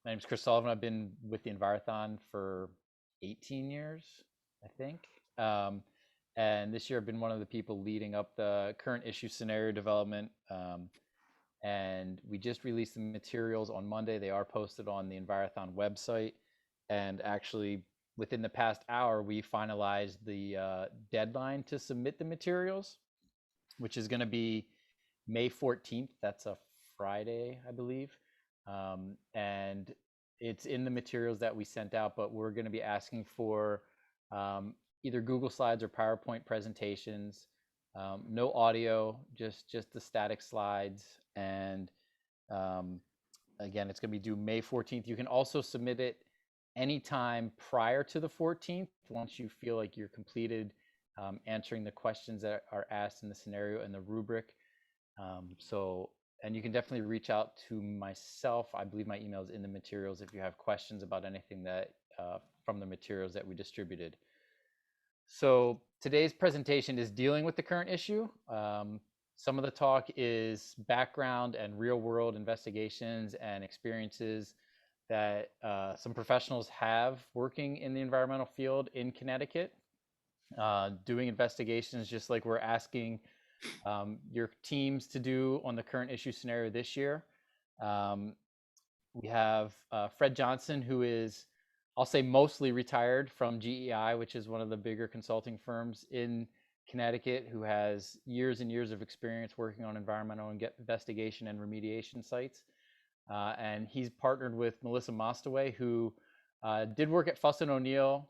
My name is Chris Sullivan. I've been with the Envirothon for 18 years, I think. And this year I've been one of the people leading up the current issue scenario development. And we just released the materials on Monday. They are posted on the Envirothon website. And actually, within the past hour, we finalized the deadline to submit the materials, which is going to be May 14th. That's a Friday, I believe. And it's in the materials that we sent out, but we're going to be asking for either Google Slides or PowerPoint presentations. No audio, just the static slides. And again, it's going to be due May 14th. You can also submit it anytime prior to the 14th once you feel like you're completed answering the questions that are asked in the scenario and the rubric. And you can definitely reach out to myself. I believe my email is in the materials if you have questions about anything that from the materials that we distributed. So today's presentation is dealing with the current issue. Some of the talk is background and real world investigations and experiences that some professionals have working in the environmental field in Connecticut, doing investigations just like we're asking your teams to do on the current issue scenario this year. We have Fred Johnson, who is, I'll say, mostly retired from GEI, which is one of the bigger consulting firms in Connecticut, who has years and years of experience working on environmental investigation and remediation sites. And he's partnered with Melissa Mostowy, who did work at Fuss & O'Neill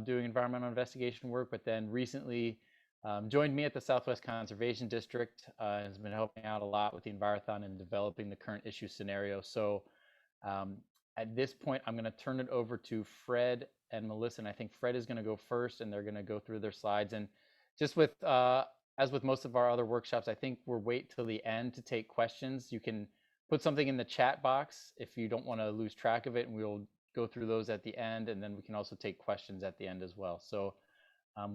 doing environmental investigation work, but then recently joined me at the Southwest Conservation District, has been helping out a lot with the Envirothon and developing the current issue scenario. So at this point, I'm going to turn it over to Fred and Melissa, and I think Fred is going to go first, and they're going to go through their slides. And just with, as with most of our other workshops, I think we'll wait till the end to take questions. You can put something in the chat box if you don't want to lose track of it, and we'll go through those at the end, and then we can also take questions at the end as well. So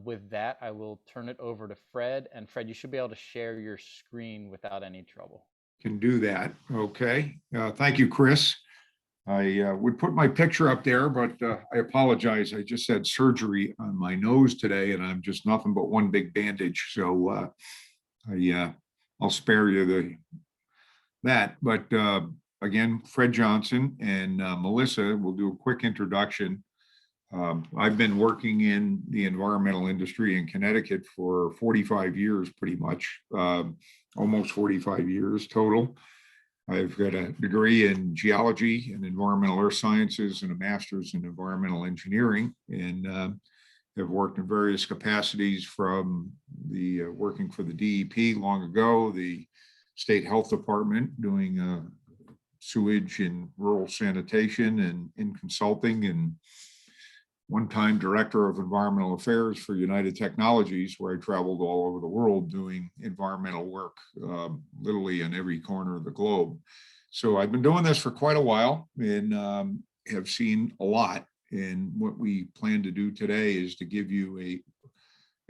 with that, I will turn it over to Fred. And Fred, you should be able to share your screen without any trouble. Can do that. Okay. Thank you, Chris. I would put my picture up there, but I apologize. I just had surgery on my nose today, and I'm just nothing but one big bandage. So I'll spare you that. But again, Fred Johnson and Melissa will do a quick introduction. I've been working in the environmental industry in Connecticut for 45 years, pretty much, almost 45 years total. I've got a degree in geology and environmental earth sciences and a master's in environmental engineering, and have worked in various capacities, from the working for the DEP long ago, the state health department doing sewage and rural sanitation, and in consulting, and one-time director of environmental affairs for United Technologies, where I traveled all over the world doing environmental work, literally in every corner of the globe. So I've been doing this for quite a while, and have seen a lot. And what we plan to do today is to give you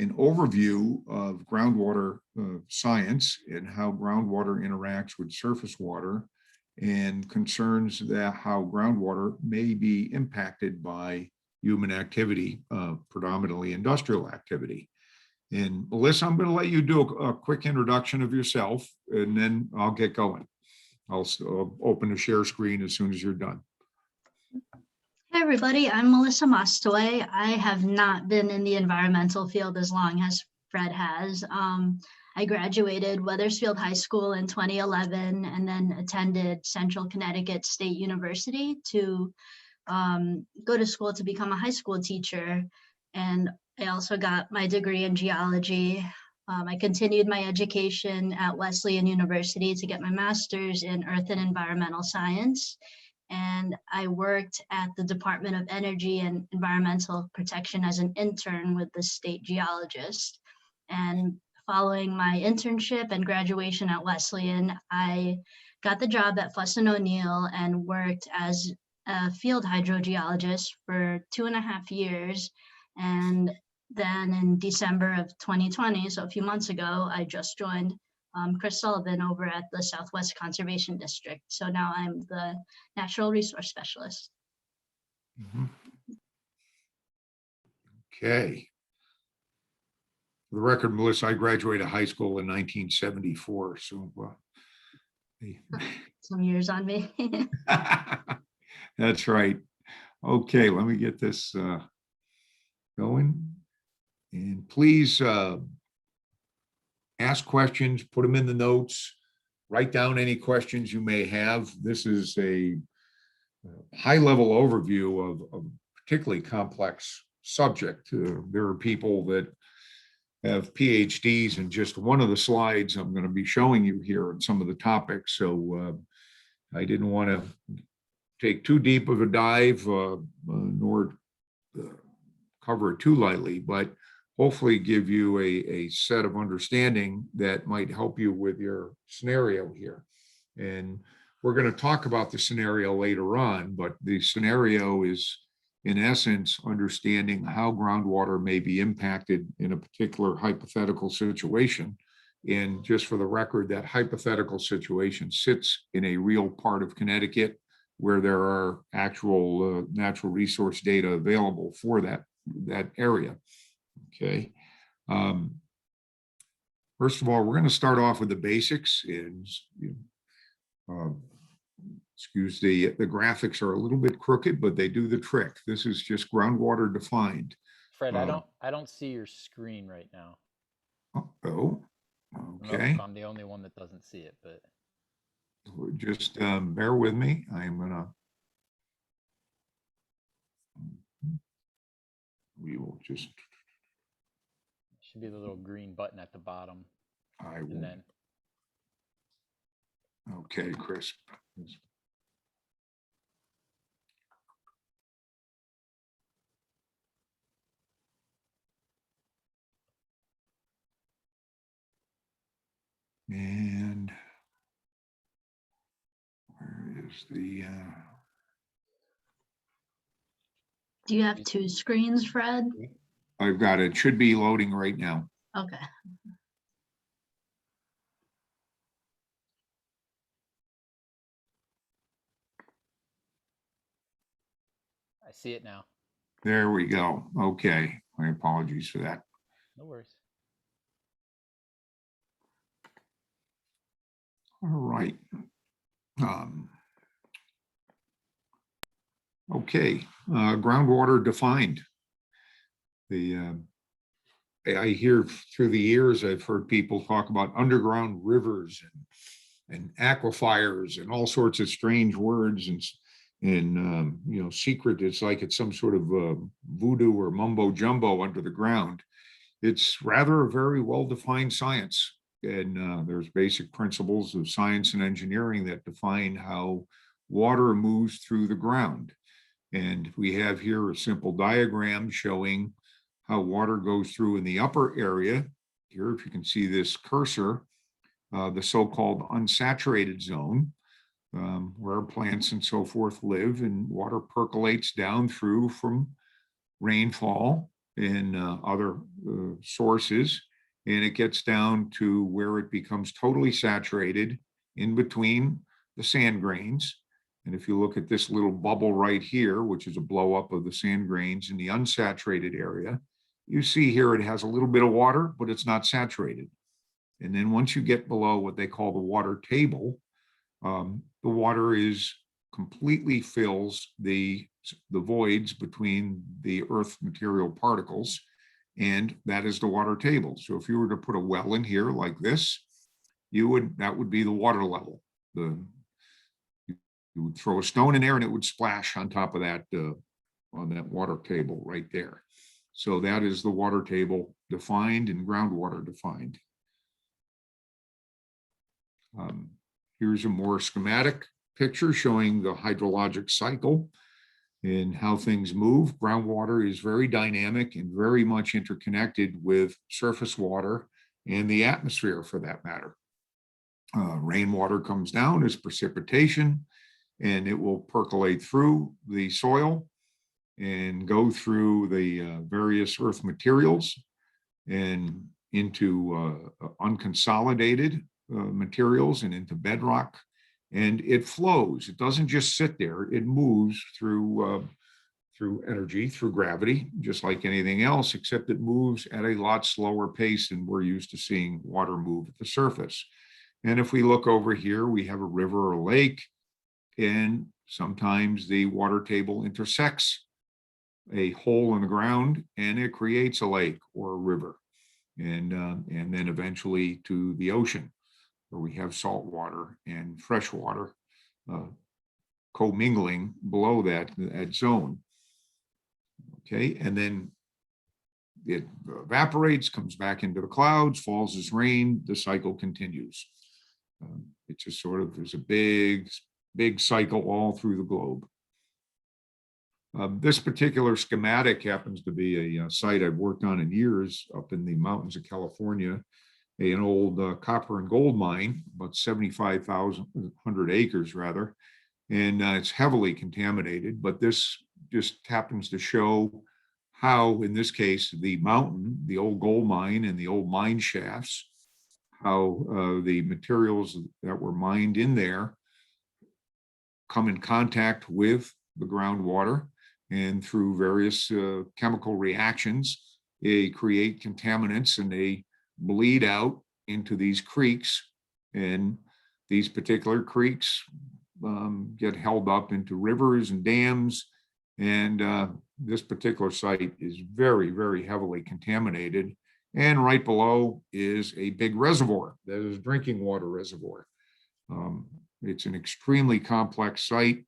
an overview of groundwater science and how groundwater interacts with surface water, and concerns that how groundwater may be impacted by human activity, predominantly industrial activity. And Melissa, I'm going to let you do a quick introduction of yourself, and then I'll get going. I'll open the share screen as soon as you're done. Hey everybody, I'm Melissa Mostowy. I have not been in the environmental field as long as Fred has. I graduated Wethersfield High School in 2011 and then attended Central Connecticut State University to go to school to become a high school teacher. And I also got my degree in geology. I continued my education at Wesleyan University to get my master's in earth and environmental science. And I worked at the Department of Energy and Environmental Protection as an intern with the state geologist. And following my internship and graduation at Wesleyan, I got the job at Fuss & O'Neill and worked as a field hydrogeologist for 2.5 years. And then in December of 2020, so a few months ago, I just joined Chris Sullivan over at the Southwest Conservation District. So now I'm the natural resource specialist. Mhm. Okay. For the record, Melissa, I graduated high school in 1974, so Some years on me. that's right. Okay, let me get this going. And please ask questions, put them in the notes, write down any questions you may have. This is a high-level overview of a particularly complex subject. There are people that have PhDs in just one of the slides I'm going to be showing you here on some of the topics. So I didn't want to take too deep of a dive nor cover it too lightly, but hopefully give you a set of understanding that might help you with your scenario here. And we're going to talk about the scenario later on, but the scenario is, in essence, understanding how groundwater may be impacted in a particular hypothetical situation. And just for the record, that hypothetical situation sits in a real part of Connecticut where there are actual natural resource data available for that area. Okay. First of all, we're going to start off with the basics. And excuse the graphics are a little bit crooked, but they do the trick. This is just groundwater defined. Fred, I don't see your screen right now. Oh, I don't know okay. if I'm the only one that doesn't see it, but Just bear with me. I'm gonna. We will just. should be the little green button at the bottom. I And will. then Okay, Chris. And where is the? Do you have two screens, Fred? I've got it. Should be loading right now. Okay. I see it now. There we go. Okay. My apologies for that. No worries. All right. Okay. Groundwater defined. I hear through the years, I've heard people talk about underground rivers and aquifers and all sorts of strange words and you know, secret. It's like it's some sort of voodoo or mumbo jumbo under the ground. It's rather a very well-defined science. And there's basic principles of science and engineering that define how water moves through the ground. And we have here a simple diagram showing how water goes through in the upper area. Here, if you can see this cursor, the so-called unsaturated zone, where plants and so forth live, and water percolates down through from rainfall and other sources, and it gets down to where it becomes totally saturated in between the sand grains. And if you look at this little bubble right here, which is a blow up of the sand grains in the unsaturated area, you see here it has a little bit of water, but it's not saturated. And then once you get below what they call the water table, the water is completely fills the voids between the earth material particles, and that is the water table. So if you were to put a well in here like this, that would be the water level. You would throw a stone in there and it would splash on top of that on that water table right there. So that is the water table defined and groundwater defined. Here's a more schematic picture showing the hydrologic cycle and how things move. Groundwater is very dynamic and very much interconnected with surface water and the atmosphere for that matter. Rainwater comes down as precipitation, and it will percolate through the soil and go through the various earth materials and into unconsolidated materials and into bedrock, and it flows. It doesn't just sit there. It moves through energy, through gravity, just like anything else, except it moves at a lot slower pace than we're used to seeing water move at the surface. And if we look over here, we have a river or a lake, and sometimes the water table intersects a hole in the ground and it creates a lake or a river. And then eventually to the ocean, where we have salt water and fresh water commingling below that zone. Okay, and then it evaporates, comes back into the clouds, falls as rain, the cycle continues. It just sort of, there's a big cycle all through the globe. This particular schematic happens to be a site I've worked on in years up in the mountains of California, an old copper and gold mine, about 75,100 acres rather, and it's heavily contaminated, but this just happens to show how, in this case, the mountain, the old gold mine and the old mine shafts, how the materials that were mined in there come in contact with the groundwater, and through various chemical reactions, they create contaminants and they bleed out into these creeks, and these particular creeks get held up into rivers and dams, and this particular site is very, very heavily contaminated. And right below is a big reservoir that is a drinking water reservoir. It's an extremely complex site,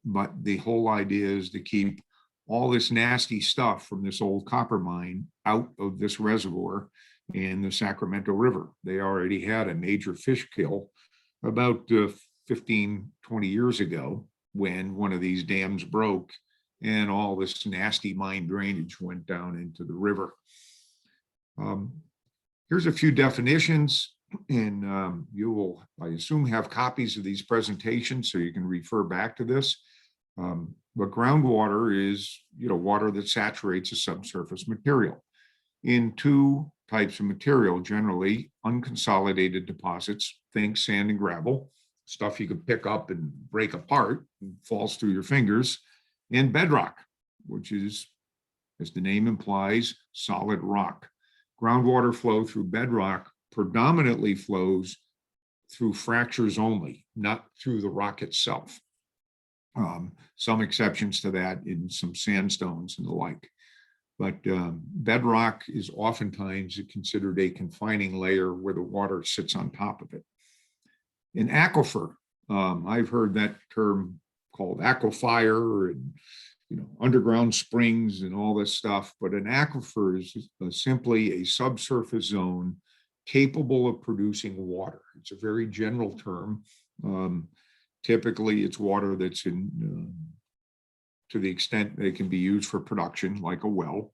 but the whole idea is to keep all this nasty stuff from this old copper mine out of this reservoir in the Sacramento River. They already had a major fish kill about 15, 20 years ago when one of these dams broke and all this nasty mine drainage went down into the river. Here's a few definitions, and you will, I assume, have copies of these presentations so you can refer back to this. But groundwater is, water that saturates a subsurface material in two types of material, generally unconsolidated deposits, think sand and gravel, stuff you could pick up and break apart and falls through your fingers, and bedrock, which is, as the name implies, solid rock. Groundwater flow through bedrock predominantly flows through fractures only, not through the rock itself. Some exceptions to that in some sandstones and the like. But bedrock is oftentimes considered a confining layer where the water sits on top of it. An aquifer, I've heard that term called aquifer and underground springs and all this stuff, but an aquifer is simply a subsurface zone capable of producing water. It's a very general term. Typically, it's water that's in, to the extent that it can be used for production, like a well.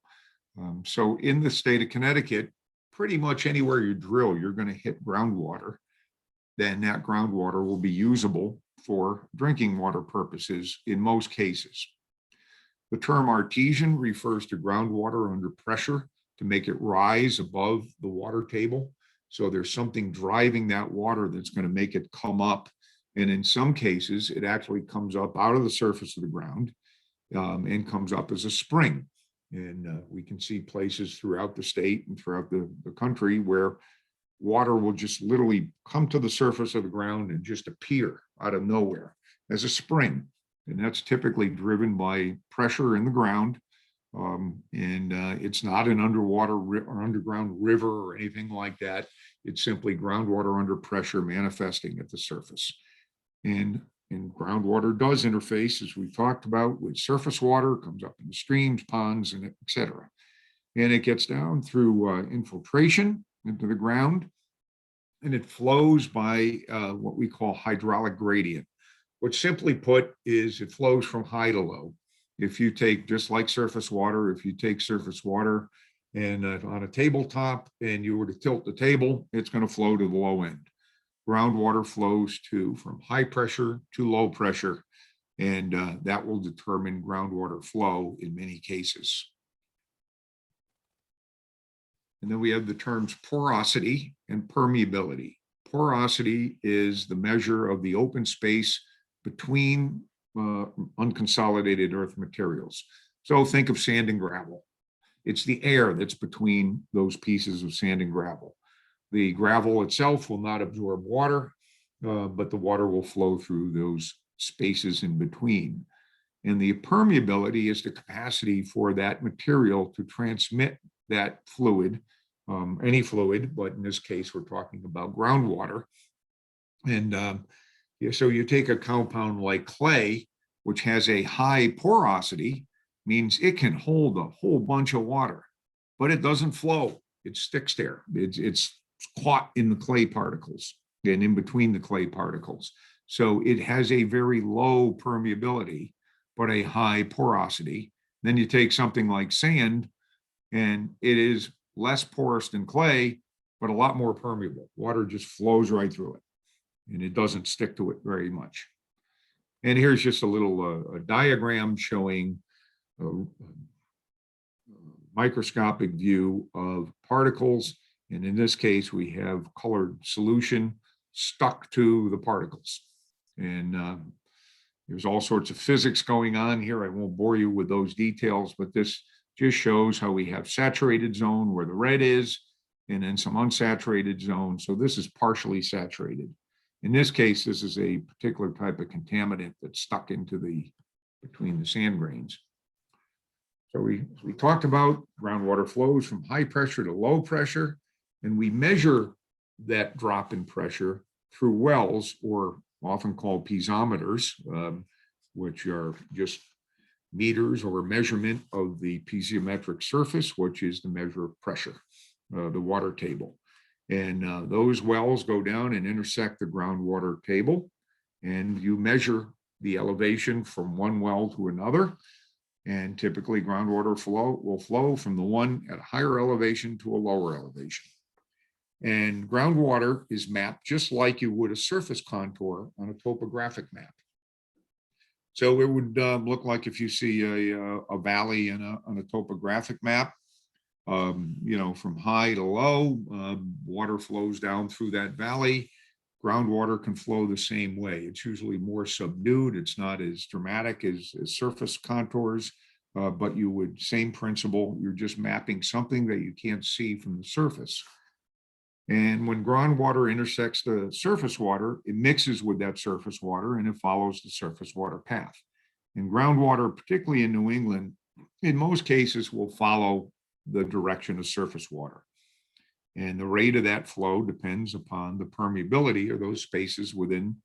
So in the state of Connecticut, pretty much anywhere you drill, you're going to hit groundwater. Then that groundwater will be usable for drinking water purposes in most cases. The term artesian refers to groundwater under pressure to make it rise above the water table. So there's something driving that water that's going to make it come up. And in some cases, it actually comes up out of the surface of the ground and comes up as a spring. And we can see places throughout the state and throughout the country where water will just literally come to the surface of the ground and just appear out of nowhere as a spring. And that's typically driven by pressure in the ground. It's not an underwater or underground river or anything like that. It's simply groundwater under pressure manifesting at the surface. And groundwater does interface, as we've talked about, with surface water, comes up in the streams, ponds, and et cetera. And it gets down through infiltration into the ground, and it flows by what we call hydraulic gradient, which simply put is it flows from high to low. If you take, just like surface water, if you take surface water and on a tabletop and you were to tilt the table, it's going to flow to the low end. Groundwater flows from high pressure to low pressure, and that will determine groundwater flow in many cases. And then we have the terms porosity and permeability. Porosity is the measure of the open space between unconsolidated earth materials. So think of sand and gravel. It's the air that's between those pieces of sand and gravel. The gravel itself will not absorb water, but the water will flow through those spaces in between. And the permeability is the capacity for that material to transmit that fluid, any fluid, but in this case, we're talking about groundwater. And so you take a compound like clay, which has a high porosity, means it can hold a whole bunch of water, but it doesn't flow. It sticks there. It's caught in the clay particles and in between the clay particles. So it has a very low permeability, but a high porosity. Then you take something like sand, and it is less porous than clay, but a lot more permeable. Water just flows right through it, and it doesn't stick to it very much. And here's just a little a diagram showing a microscopic view of particles. And in this case, we have colored solution stuck to the particles. And there's all sorts of physics going on here. I won't bore you with those details, but this just shows how we have saturated zone where the red is, and then some unsaturated zone. So this is partially saturated. In this case, this is a particular type of contaminant that's stuck into between the sand grains. So we talked about groundwater flows from high pressure to low pressure, and we measure that drop in pressure through wells, or often called piezometers, which are just meters or measurement of the piezometric surface, which is the measure of pressure, the water table. And those wells go down and intersect the groundwater table, and you measure the elevation from one well to another. And typically groundwater flow will flow from the one at a higher elevation to a lower elevation. And groundwater is mapped just like you would a surface contour on a topographic map. So it would look like if you see a valley on a topographic map, from high to low, water flows down through that valley. Groundwater can flow the same way. It's usually more subdued. It's not as dramatic as surface contours, but same principle, you're just mapping something that you can't see from the surface. And when groundwater intersects the surface water, it mixes with that surface water and it follows the surface water path. And groundwater, particularly in New England, in most cases will follow the direction of surface water. And the rate of that flow depends upon the permeability of those spaces within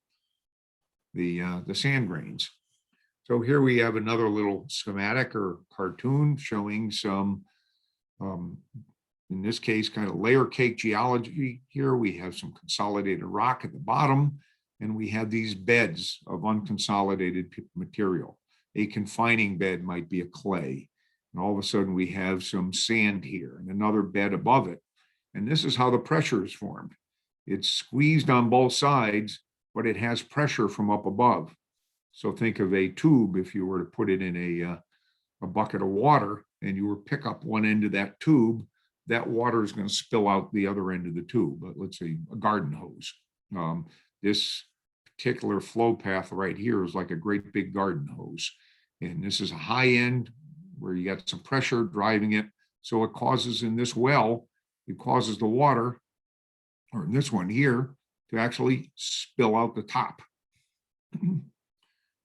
the sand grains. So here we have another little schematic or cartoon showing some, in this case, kind of layer cake geology. Here we have some consolidated rock at the bottom, and we have these beds of unconsolidated material. A confining bed might be a clay. And all of a sudden we have some sand here and another bed above it. And this is how the pressure is formed. It's squeezed on both sides, but it has pressure from up above. So think of a tube. If you were to put it in a bucket of water and you were to pick up one end of that tube, that water is going to spill out the other end of the tube. But let's say a garden hose. This particular flow path right here is like a great big garden hose. And this is a high end where you got some pressure driving it. So it causes, in this well, it causes the water, or in this one here, to actually spill out the top.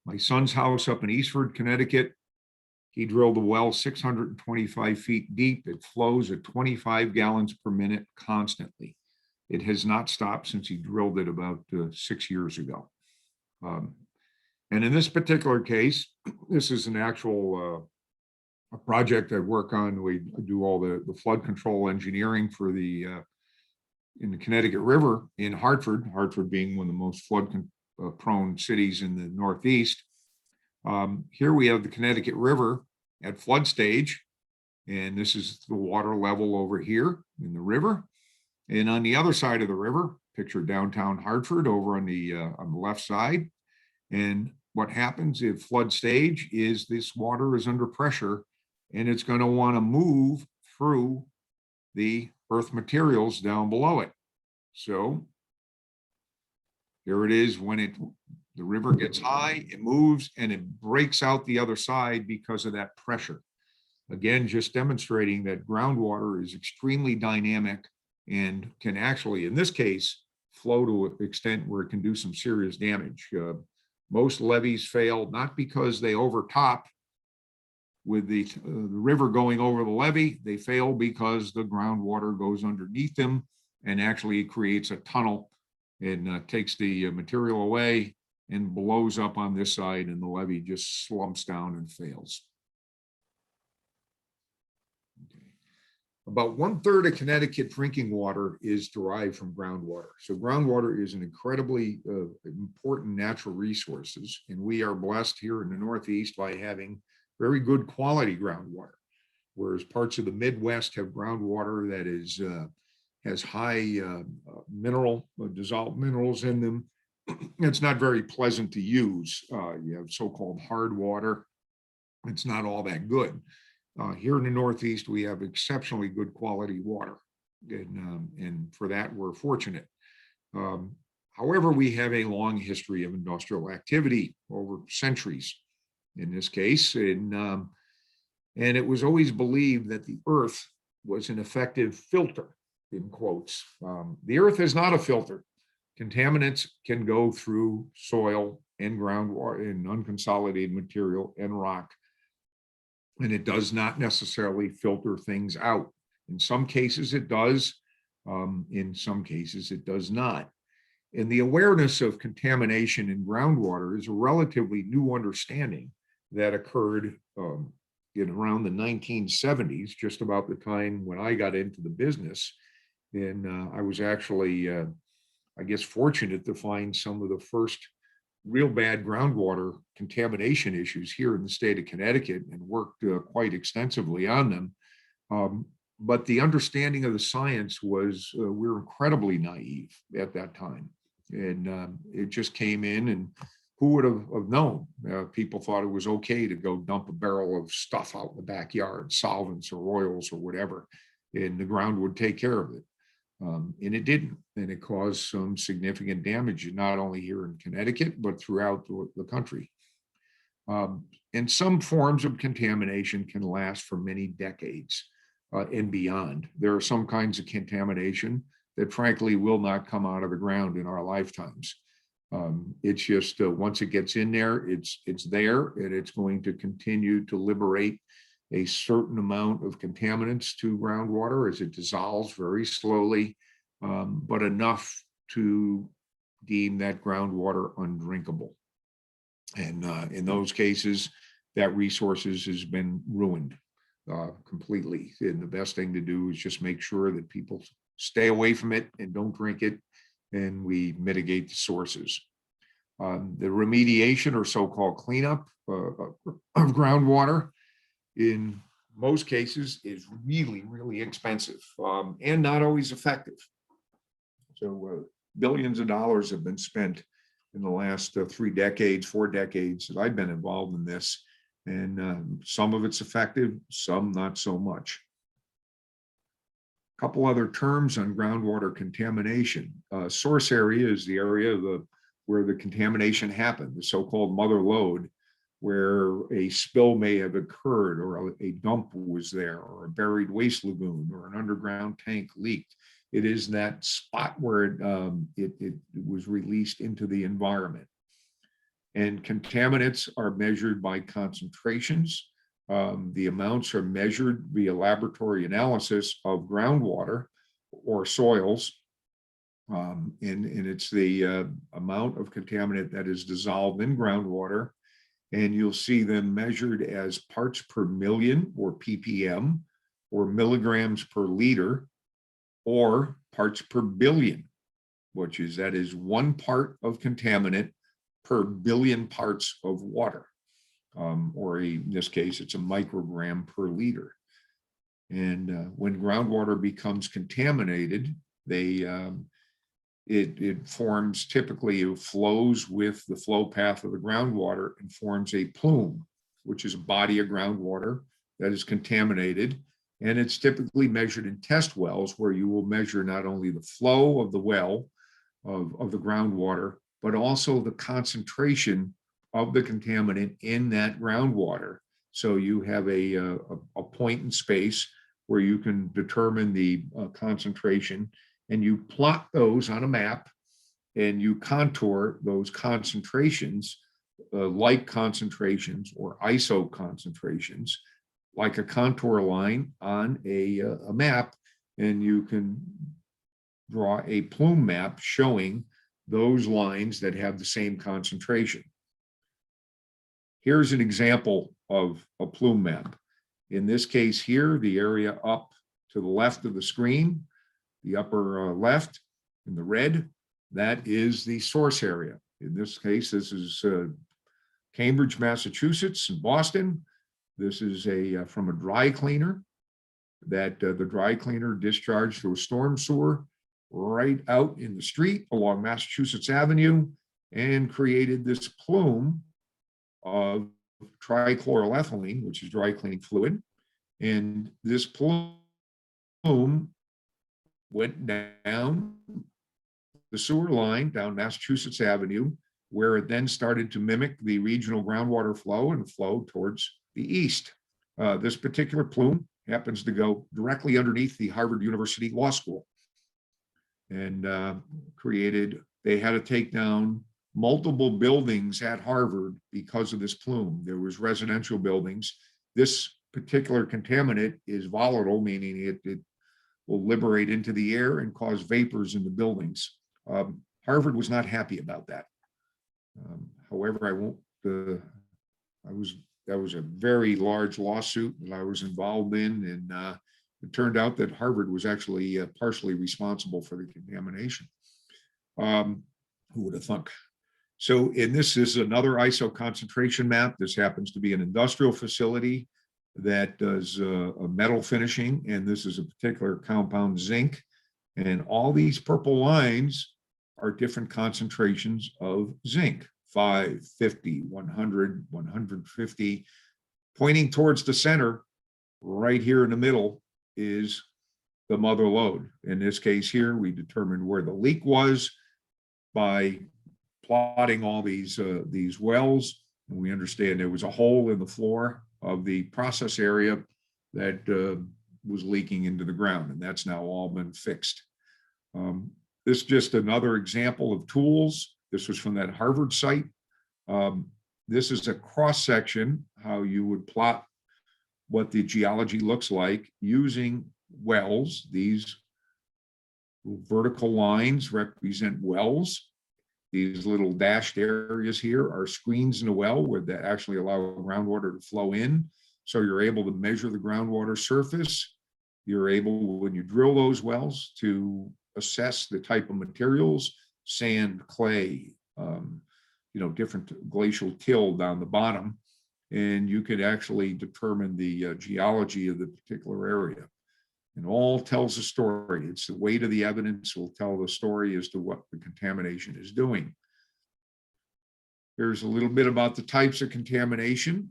My son's house up in Eastford, Connecticut, he drilled a well 625 feet deep. It flows at 25 gallons per minute constantly. It has not stopped since he drilled it about 6 years ago. And in this particular case, this is an actual a project I work on. We do all the flood control engineering for in the Connecticut River in Hartford, Hartford being one of the most flood prone cities in the Northeast. Here we have the Connecticut River at flood stage, and this is the water level over here in the river. And on the other side of the river, picture downtown Hartford over on the left side. And what happens if flood stage is this water is under pressure, and it's going to want to move through the earth materials down below it. So here it is when the river gets high, it moves and it breaks out the other side because of that pressure. Again, just demonstrating that groundwater is extremely dynamic and can actually, in this case, flow to an extent where it can do some serious damage. Most levees fail not because they overtop with the river going over the levee. They fail because the groundwater goes underneath them and actually creates a tunnel and takes the material away and blows up on this side, and the levee just slumps down and fails. Okay. About 1/3 of Connecticut drinking water is derived from groundwater. So groundwater is an incredibly important natural resources, and we are blessed here in the Northeast by having very good quality groundwater, whereas parts of the Midwest have groundwater that is has high dissolved minerals in them. It's not very pleasant to use. You have so-called hard water. It's not all that good. Here in the Northeast, we have exceptionally good quality water, and for that, we're fortunate. However, we have a long history of industrial activity over centuries, in this case, and it was always believed that the earth was an effective filter, in quotes. The earth is not a filter. Contaminants can go through soil and groundwater and unconsolidated material and rock, and it does not necessarily filter things out. In some cases it does, in some cases it does not. And the awareness of contamination in groundwater is a relatively new understanding that occurred in around the 1970s, just about the time when I got into the business. And I was actually, I guess, fortunate to find some of the first real bad groundwater contamination issues here in the state of Connecticut, and worked quite extensively on them. But the understanding of the science was, we were incredibly naive at that time. And it just came in, and who would have known? People thought it was okay to go dump a barrel of stuff out in the backyard, solvents or oils or whatever, and the ground would take care of it. And it didn't, and it caused some significant damage, not only here in Connecticut, but throughout the country. And some forms of contamination can last for many decades and beyond. There are some kinds of contamination that frankly will not come out of the ground in our lifetimes. It's just once it gets in there, it's there, and it's going to continue to liberate a certain amount of contaminants to groundwater as it dissolves very slowly, but enough to deem that groundwater undrinkable. And in those cases, that resources has been ruined completely. And the best thing to do is just make sure that people stay away from it and don't drink it, and we mitigate the sources. The remediation, or so-called cleanup of groundwater, in most cases is really, really expensive and not always effective. So billions of dollars have been spent in the last 4 decades that I've been involved in this, and some of it's effective, some not so much. A couple other terms on groundwater contamination. Source area is the area where the contamination happened, the so-called mother lode, where a spill may have occurred, or a dump was there, or a buried waste lagoon, or an underground tank leaked. It is that spot where it was released into the environment. And contaminants are measured by concentrations. The amounts are measured via laboratory analysis of groundwater or soils. And it's the amount of contaminant that is dissolved in groundwater. And you'll see them measured as parts per million, or ppm, or milligrams per liter, or parts per billion, that is 1 part of contaminant per billion parts of water, or in this case, it's a microgram per liter. And when groundwater becomes contaminated, it forms, typically it flows with the flow path of the groundwater and forms a plume, which is a body of groundwater that is contaminated. And it's typically measured in test wells where you will measure not only the flow of the well, of the groundwater, but also the concentration of the contaminant in that groundwater. So you have a point in space where you can determine the concentration, and you plot those on a map, and you contour those concentrations, like concentrations or ISO concentrations, like a contour line on a map, and you can draw a plume map showing those lines that have the same concentration. Here's an example of a plume map. In this case here, the area up to the left of the screen, the upper left in the red, that is the source area. In this case, this is Cambridge, Massachusetts, and Boston. This is from a dry cleaner that the dry cleaner discharged through a storm sewer right out in the street along Massachusetts Avenue and created this plume of trichloroethylene, which is dry cleaning fluid. And this plume went down the sewer line down Massachusetts Avenue, where it then started to mimic the regional groundwater flow and flow towards the east. This particular plume happens to go directly underneath the Harvard University Law School, and they had to take down multiple buildings at Harvard because of this plume. There was residential buildings. This particular contaminant is volatile, meaning it will liberate into the air and cause vapors in the buildings. Harvard was not happy about that. However, that was a very large lawsuit that I was involved in, and it turned out that Harvard was actually partially responsible for the contamination. Who would have thunk? So, this is another ISO concentration map. This happens to be an industrial facility that does a metal finishing, and this is a particular compound, zinc. And all these purple lines are different concentrations of zinc, 5, 50, 100, 150, pointing towards the center. Right here in the middle is the mother lode. In this case here, we determined where the leak was by plotting all these wells. And we understand there was a hole in the floor of the process area that was leaking into the ground, and that's now all been fixed. This is just another example of tools. This was from that Harvard site. This is a cross section, how you would plot what the geology looks like using wells. These vertical lines represent wells. These little dashed areas here are screens in a well where that actually allow groundwater to flow in. So you're able to measure the groundwater surface. You're able, when you drill those wells, to assess the type of materials, sand, clay, different glacial till down the bottom. And you could actually determine the geology of the particular area. And all tells a story. It's the weight of the evidence will tell the story as to what the contamination is doing. Here's a little bit about the types of contamination.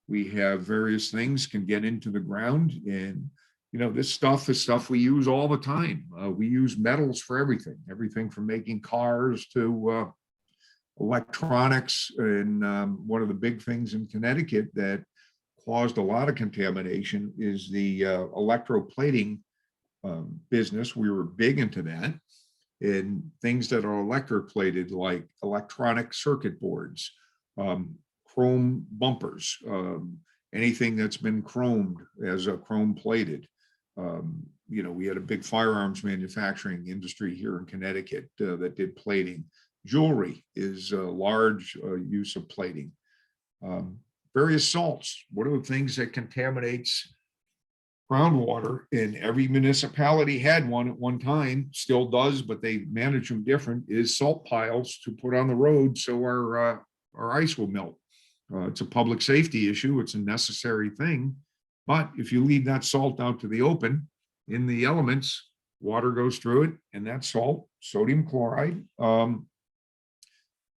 We have various things can get into the ground, and this stuff is stuff we use all the time. We use metals for everything from making cars to electronics. And one of the big things in Connecticut that caused a lot of contamination is the electroplating business. We were big into that, and things that are electroplated, like electronic circuit boards, chrome bumpers, anything that's been chromed as a chrome plated. We had a big firearms manufacturing industry here in Connecticut that did plating. Jewelry is a large use of plating. Various salts. One of the things that contaminates groundwater, and every municipality had one at one time, still does, but they manage them different, is salt piles to put on the road so our ice will melt. It's a public safety issue. It's a necessary thing. But if you leave that salt out to the open in the elements, water goes through it, and that salt, sodium chloride, will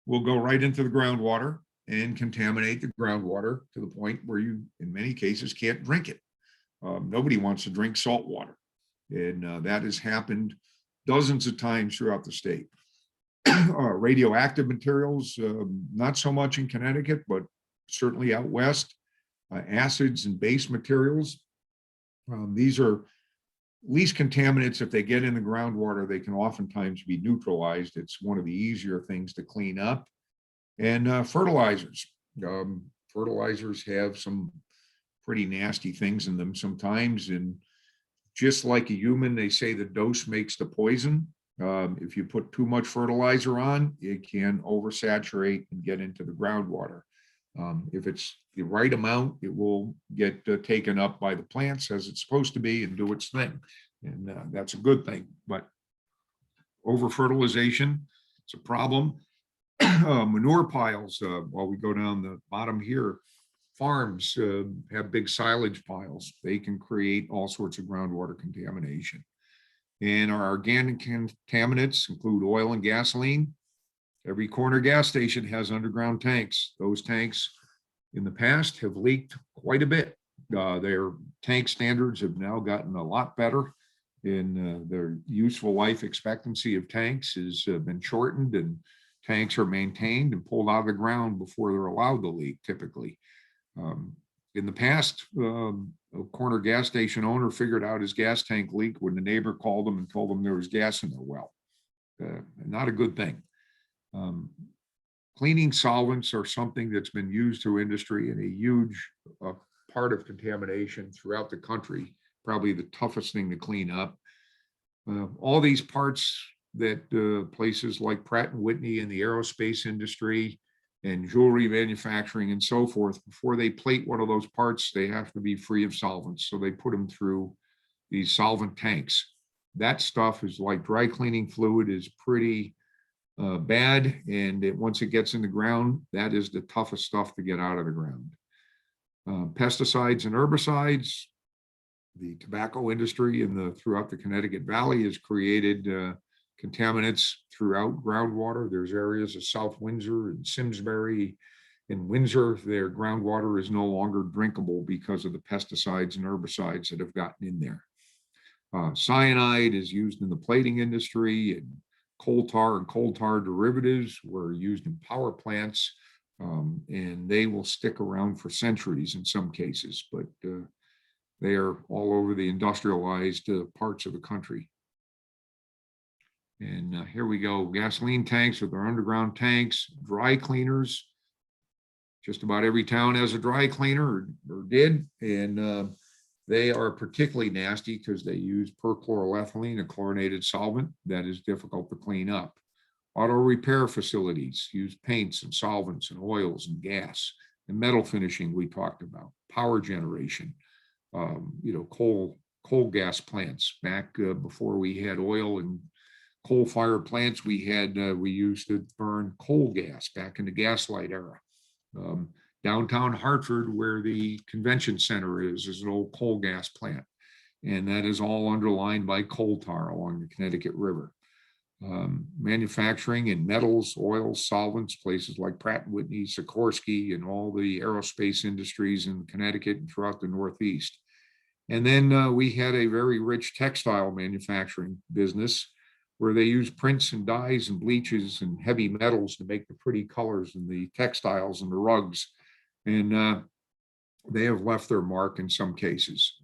go right into the groundwater and contaminate the groundwater to the point where you, in many cases, can't drink it. Nobody wants to drink salt water. And that has happened dozens of times throughout the state. Radioactive materials, not so much in Connecticut, but certainly out west. Acids and base materials. These are least contaminants. If they get in the groundwater, they can oftentimes be neutralized. It's one of the easier things to clean up. And fertilizers. Fertilizers have some pretty nasty things in them sometimes. And just like a human, they say the dose makes the poison. If you put too much fertilizer on, it can oversaturate and get into the groundwater. If it's the right amount, it will get taken up by the plants as it's supposed to be and do its thing. And that's a good thing. But over-fertilization, it's a problem. Manure piles, while we go down the bottom here, farms have big silage piles. They can create all sorts of groundwater contamination. And our organic contaminants include oil and gasoline. Every corner gas station has underground tanks. Those tanks in the past have leaked quite a bit. Their tank standards have now gotten a lot better, and their useful life expectancy of tanks has been shortened, and tanks are maintained and pulled out of the ground before they're allowed to leak typically. In the past, a corner gas station owner figured out his gas tank leak when the neighbor called him and told him there was gas in their well. Not a good thing. Cleaning solvents are something that's been used through industry and a huge part of contamination throughout the country, probably the toughest thing to clean up. All these parts that places like Pratt & Whitney in the aerospace industry and jewelry manufacturing and so forth, before they plate one of those parts, they have to be free of solvents. So they put them through these solvent tanks. That stuff is like dry cleaning fluid, is pretty bad. And once it gets in the ground, that is the toughest stuff to get out of the ground. Pesticides and herbicides. The tobacco industry throughout the Connecticut Valley has created contaminants throughout groundwater. There's areas of South Windsor and Simsbury and Windsor, their groundwater is no longer drinkable because of the pesticides and herbicides that have gotten in there. Cyanide is used in the plating industry, and coal tar and coal tar derivatives were used in power plants, and they will stick around for centuries in some cases, but they are all over the industrialized parts of the country. And here we go, gasoline tanks with their underground tanks, dry cleaners. Just about every town has a dry cleaner or did, and they are particularly nasty because they use perchloroethylene, a chlorinated solvent that is difficult to clean up. Auto repair facilities use paints and solvents and oils and gas. And metal finishing we talked about. Power generation, coal gas plants. Back before we had oil and coal-fired plants, we used to burn coal gas back in the gaslight era. Downtown Hartford, where the convention center is an old coal gas plant, and that is all underlined by coal tar along the Connecticut River. Manufacturing in metals, oils, solvents, places like Pratt & Whitney, Sikorsky, and all the aerospace industries in Connecticut and throughout the Northeast. And then we had a very rich textile manufacturing business where they use prints and dyes and bleaches and heavy metals to make the pretty colors in the textiles and the rugs. And they have left their mark in some cases.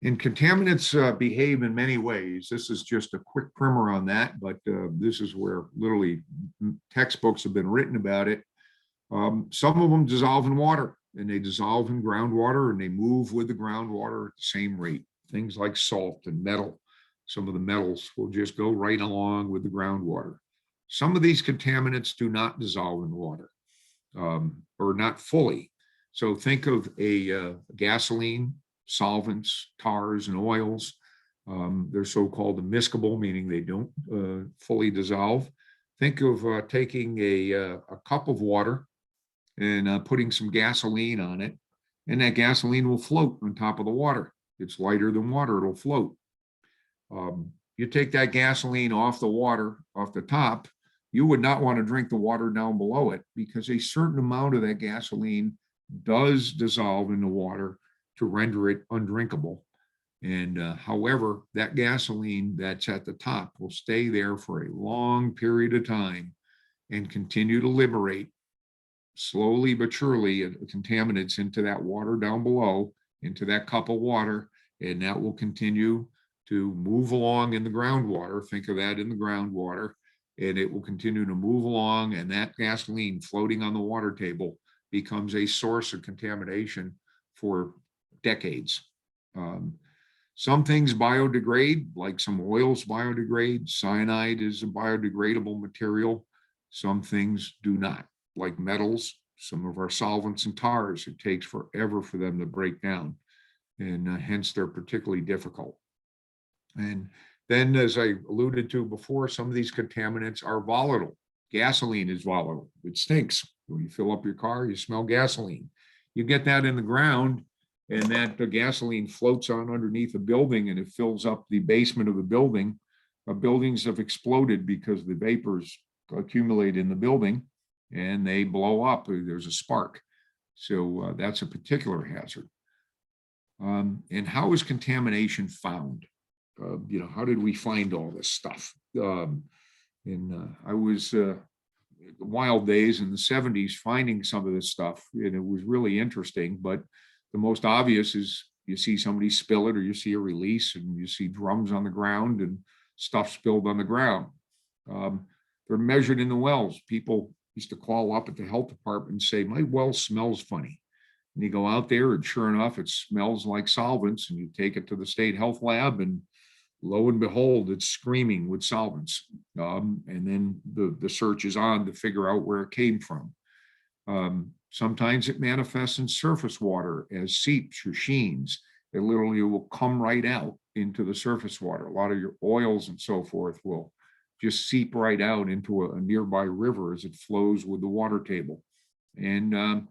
And contaminants behave in many ways. This is just a quick primer on that, but this is where literally textbooks have been written about it. Some of them dissolve in water, and they dissolve in groundwater, and they move with the groundwater at the same rate. Things like salt and metal. Some of the metals will just go right along with the groundwater. Some of these contaminants do not dissolve in water, or not fully. So think of a gasoline, solvents, tars, and oils. They're so-called immiscible, meaning they don't fully dissolve. Think of taking a cup of water and putting some gasoline on it, and that gasoline will float on top of the water. It's lighter than water, it'll float. You take that gasoline off the water, off the top, you would not want to drink the water down below it, because a certain amount of that gasoline does dissolve in the water to render it undrinkable. And however, that gasoline that's at the top will stay there for a long period of time and continue to liberate slowly but surely contaminants into that water down below, into that cup of water, and that will continue to move along in the groundwater. Think of that in the groundwater, and it will continue to move along, and that gasoline floating on the water table becomes a source of contamination for decades. Some things biodegrade, like some oils biodegrade. Cyanide is a biodegradable material. Some things do not, like metals. Some of our solvents and tars, it takes forever for them to break down, and hence they're particularly difficult. And then, as I alluded to before, some of these contaminants are volatile. Gasoline is volatile. It stinks. When you fill up your car, you smell gasoline. You get that in the ground, and that the gasoline floats on underneath a building, and it fills up the basement of the building. Buildings have exploded because the vapors accumulate in the building and they blow up. There's a spark. So that's a particular hazard. And how is contamination found? How did we find all this stuff? I was the wild days in the 70s finding some of this stuff, and it was really interesting. But the most obvious is you see somebody spill it, or you see a release, and you see drums on the ground and stuff spilled on the ground. They're measured in the wells. People used to call up at the health department and say, my well smells funny. And you go out there, and sure enough, it smells like solvents, and you take it to the state health lab, and lo and behold, it's screaming with solvents. And then the search is on to figure out where it came from. Sometimes it manifests in surface water as seeps or sheens. It literally will come right out into the surface water. A lot of your oils and so forth will just seep right out into a nearby river as it flows with the water table. And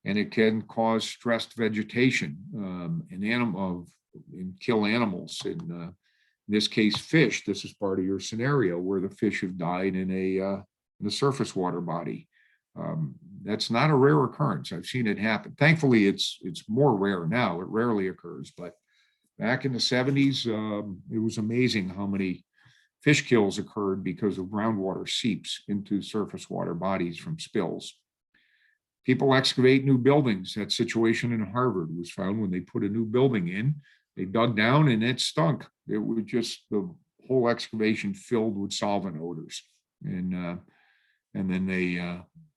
it can cause stressed vegetation and kill animals. In this case, fish. This is part of your scenario where the fish have died in a surface water body. That's not a rare occurrence. I've seen it happen. Thankfully, it's more rare now. It rarely occurs, but back in the 70s, it was amazing how many fish kills occurred because of groundwater seeps into surface water bodies from spills. People excavate new buildings. That situation in Harvard was found when they put a new building in. They dug down and it stunk. It was just the whole excavation filled with solvent odors. And then they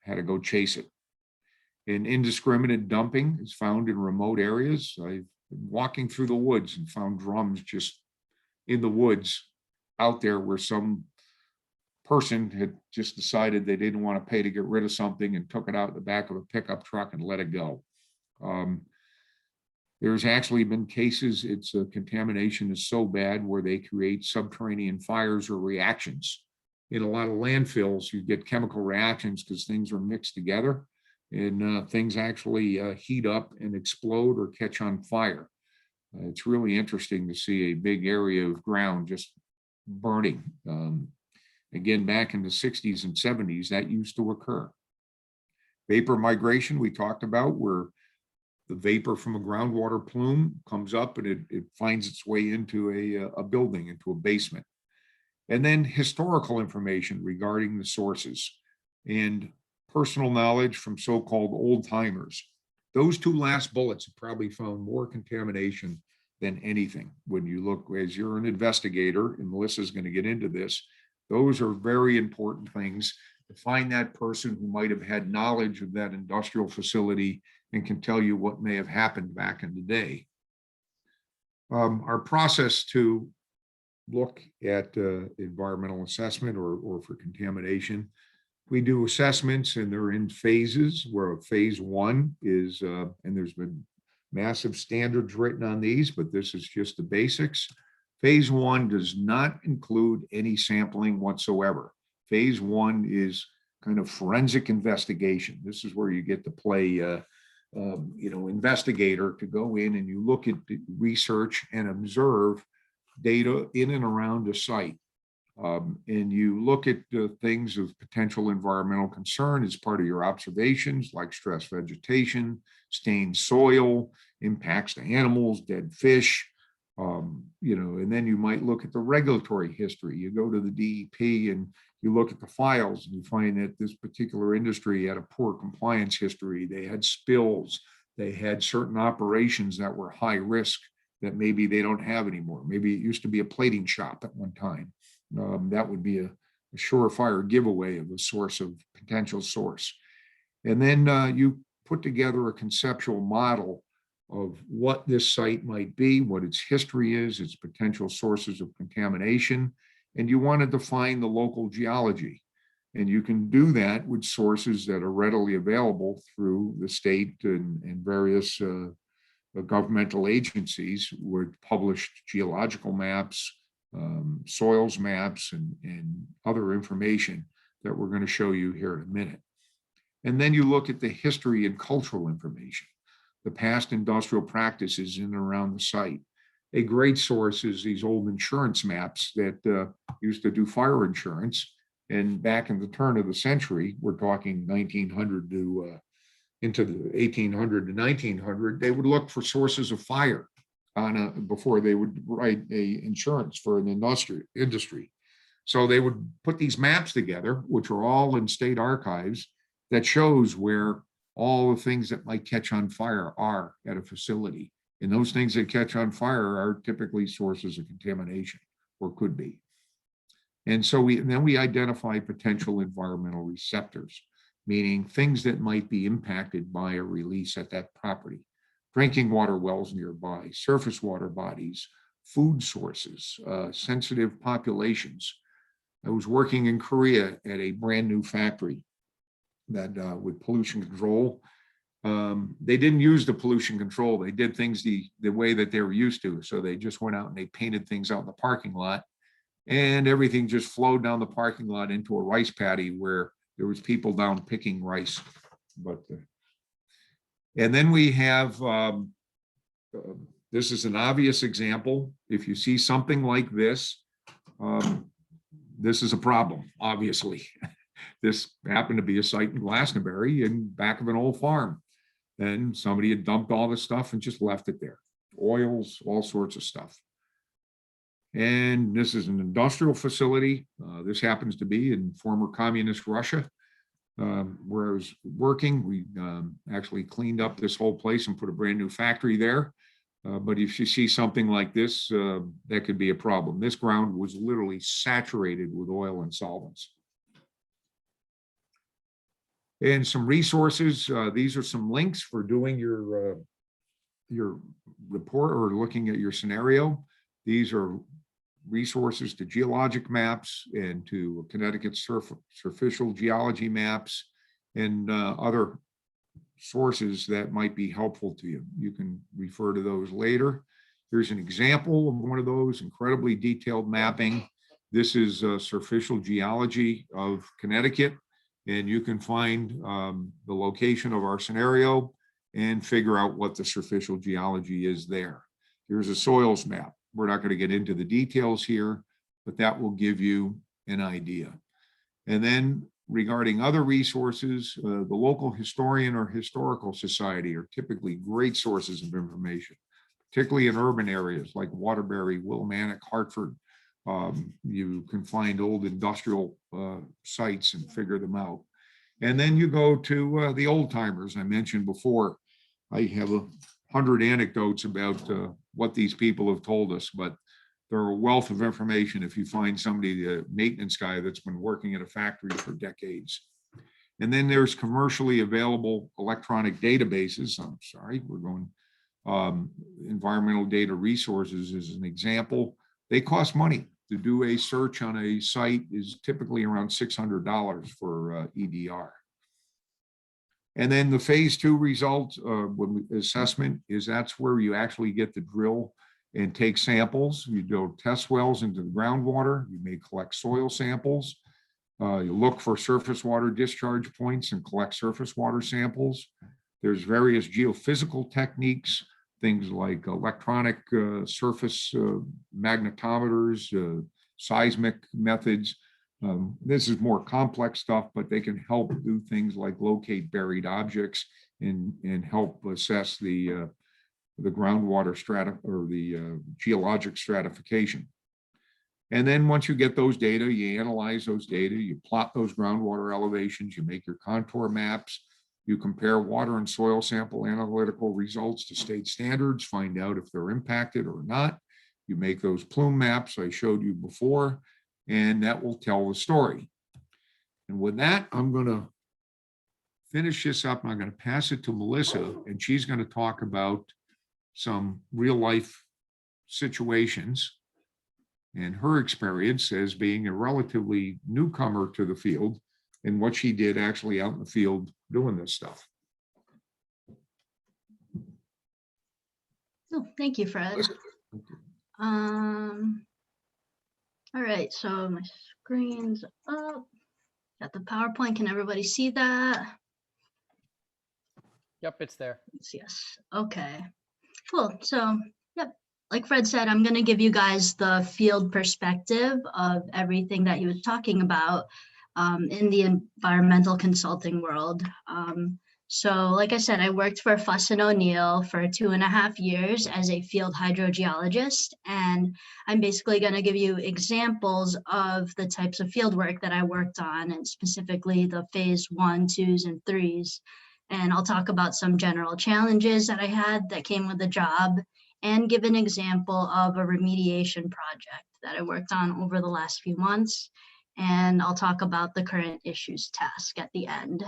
had to go chase it. And indiscriminate dumping is found in remote areas. I've been walking through the woods and found drums just in the woods out there where some person had just decided they didn't want to pay to get rid of something and took it out in the back of a pickup truck and let it go. There's actually been cases, contamination is so bad where they create subterranean fires or reactions. In a lot of landfills, you get chemical reactions because things are mixed together, and things actually heat up and explode or catch on fire. It's really interesting to see a big area of ground just burning. Again, back in the 60s and 70s, that used to occur. Vapor migration we talked about, where the vapor from a groundwater plume comes up and it finds its way into a building, into a basement. And then historical information regarding the sources and personal knowledge from so-called old timers. Those two last bullets have probably found more contamination than anything. When you look, as you're an investigator, and Melissa's going to get into this, those are very important things to find that person who might have had knowledge of that industrial facility and can tell you what may have happened back in the day. Our process to look at environmental assessment or for contamination, we do assessments, and they're in phases, where phase one is, and there's been massive standards written on these, but this is just the basics. Phase one does not include any sampling whatsoever. Phase one is kind of forensic investigation. This is where you get to play investigator, to go in and you look at the research and observe data in and around a site. And you look at things of potential environmental concern as part of your observations, like stress vegetation, stained soil, impacts to animals, dead fish, and then you might look at the regulatory history. You go to the DEP and you look at the files and you find that this particular industry had a poor compliance history. They had spills. They had certain operations that were high risk that maybe they don't have anymore. Maybe it used to be a plating shop at one time. That would be a surefire giveaway of a source of potential source. And then you put together a conceptual model of what this site might be, what its history is, its potential sources of contamination, and you want to define the local geology. And you can do that with sources that are readily available through the state and various governmental agencies with published geological maps, soils maps, and other information that we're going to show you here in a minute. And then you look at the history and cultural information, the past industrial practices in and around the site. A great source is these old insurance maps that used to do fire insurance. And back in the turn of the century, we're talking 1900 to into the 1800 to 1900, they would look for sources of fire before they would write a insurance for an industry. So they would put these maps together, which are all in state archives, that shows where all the things that might catch on fire are at a facility. And those things that catch on fire are typically sources of contamination, or could be. And so then we identify potential environmental receptors, meaning things that might be impacted by a release at that property. Drinking water wells nearby, surface water bodies, food sources, sensitive populations. I was working in Korea at a brand new factory that with pollution control. They didn't use the pollution control. They did things the way that they were used to. So they just went out and they painted things out in the parking lot, and everything just flowed down the parking lot into a rice paddy where there was people down picking rice. And then we have, this is an obvious example. If you see something like this, this is a problem, obviously. This happened to be a site in Glastonbury in back of an old farm. And somebody had dumped all this stuff and just left it there. Oils, all sorts of stuff. And this is an industrial facility. This happens to be in former communist Russia, where I was working. We actually cleaned up this whole place and put a brand new factory there. But if you see something like this, that could be a problem. This ground was literally saturated with oil and solvents. And some resources, these are some links for doing your report or looking at your scenario. These are resources to geologic maps and to Connecticut surficial geology maps and other sources that might be helpful to you. You can refer to those later. Here's an example of one of those, incredibly detailed mapping. This is surficial geology of Connecticut. And you can find the location of our scenario and figure out what the surficial geology is there. Here's a soils map. We're not going to get into the details here, but that will give you an idea. And then regarding other resources, the local historian or historical society are typically great sources of information, particularly in urban areas like Waterbury, Willimantic, Hartford. You can find old industrial sites and figure them out. And then you go to the old timers I mentioned before. I have 100 anecdotes about what these people have told us, but they're a wealth of information if you find somebody, the maintenance guy that's been working at a factory for decades. And then there's commercially available electronic databases. I'm sorry, we're going environmental data resources as an example. They cost money. To do a search on a site is typically around $600 for EDR. And then the phase 2 result assessment is that's where you actually get to drill and take samples. You do test wells into the groundwater. You may collect soil samples. You look for surface water discharge points and collect surface water samples. There's various geophysical techniques, things like electronic surface magnetometers, seismic methods. This is more complex stuff, but they can help do things like locate buried objects and help assess the groundwater strata or the geologic stratification. And then once you get those data, you analyze those data, you plot those groundwater elevations, you make your contour maps, you compare water and soil sample analytical results to state standards, find out if they're impacted or not. You make those plume maps I showed you before, and that will tell the story. And with that, I'm going to finish this up and I'm going to pass it to Melissa, and she's going to talk about some real life situations and her experience as being a relatively newcomer to the field and what she did actually out in the field doing this stuff. Oh, thank you, Fred. All right, so my screen's up. Got the PowerPoint. Can everybody see that? Yep, it's there. Yes. Okay. Cool. So, yep. Like Fred said, I'm going to give you guys the field perspective of everything that he was talking about in the environmental consulting world. So like I said, I worked for Fuss & O'Neill for 2.5 years as a field hydrogeologist, and I'm basically going to give you examples of the types of field work that I worked on, and specifically the phase 1, 2s, and 3s. And I'll talk about some general challenges that I had that came with the job, and give an example of a remediation project that I worked on over the last few months. And I'll talk about the current issues task at the end.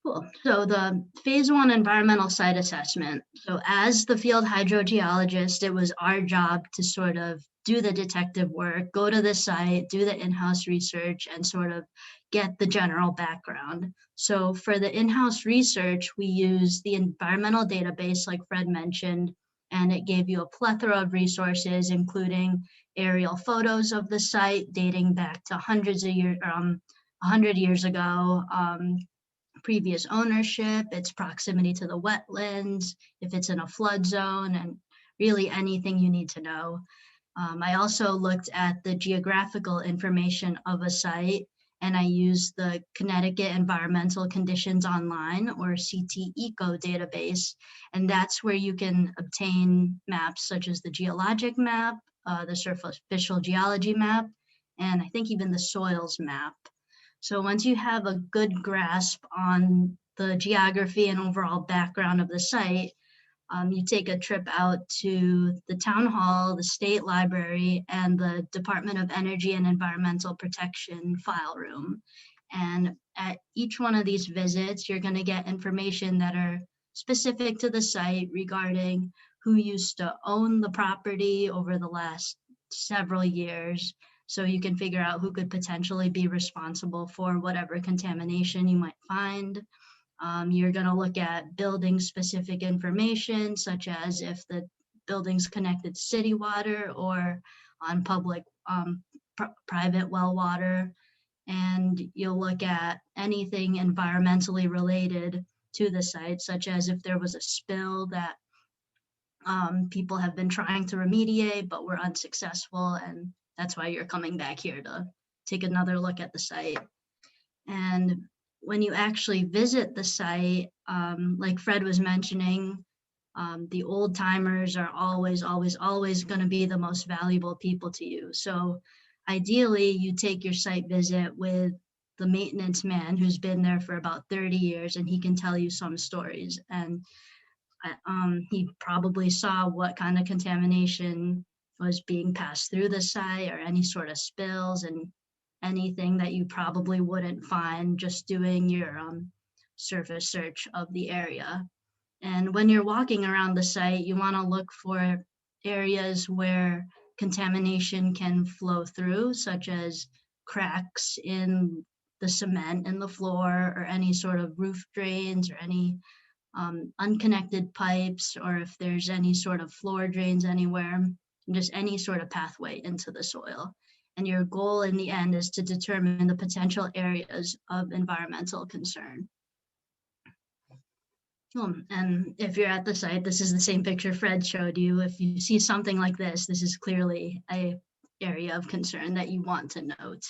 Cool. So the phase 1 environmental site assessment. So as the field hydrogeologist, it was our job to sort of do the detective work, go to the site, do the in-house research, and sort of get the general background. So for the in-house research, we used the environmental database, like Fred mentioned, and it gave you a plethora of resources, including aerial photos of the site dating back to hundreds of years, 100 years ago, previous ownership, its proximity to the wetlands, if it's in a flood zone, and really anything you need to know. I also looked at the geographical information of a site, and I used the Connecticut Environmental Conditions Online, or CT-ECO database, and that's where you can obtain maps such as the geologic map, the superficial geology map, and I think even the soils map. So once you have a good grasp on the geography and overall background of the site, you take a trip out to the town hall, the state library, and the Department of Energy and Environmental Protection file room. And at each one of these visits, you're going to get information that are specific to the site regarding who used to own the property over the last several years. So you can figure out who could potentially be responsible for whatever contamination you might find. You're going to look at building specific information, such as if the building's connected to city water or on public private well water. And you'll look at anything environmentally related to the site, such as if there was a spill that people have been trying to remediate but were unsuccessful, and that's why you're coming back here to take another look at the site. And when you actually visit the site, like Fred was mentioning, the old timers are always going to be the most valuable people to you. So ideally, you take your site visit with the maintenance man who's been there for about 30 years, and he can tell you some stories. And he probably saw what kind of contamination was being passed through the site, or any sort of spills, and anything that you probably wouldn't find just doing your surface search of the area. And when you're walking around the site, you want to look for areas where contamination can flow through, such as cracks in the cement in the floor, or any sort of roof drains, or any unconnected pipes, or if there's any sort of floor drains anywhere, just any sort of pathway into the soil. And your goal in the end is to determine the potential areas of environmental concern. And if you're at the site, this is the same picture Fred showed you. If you see something like this is clearly a area of concern that you want to note.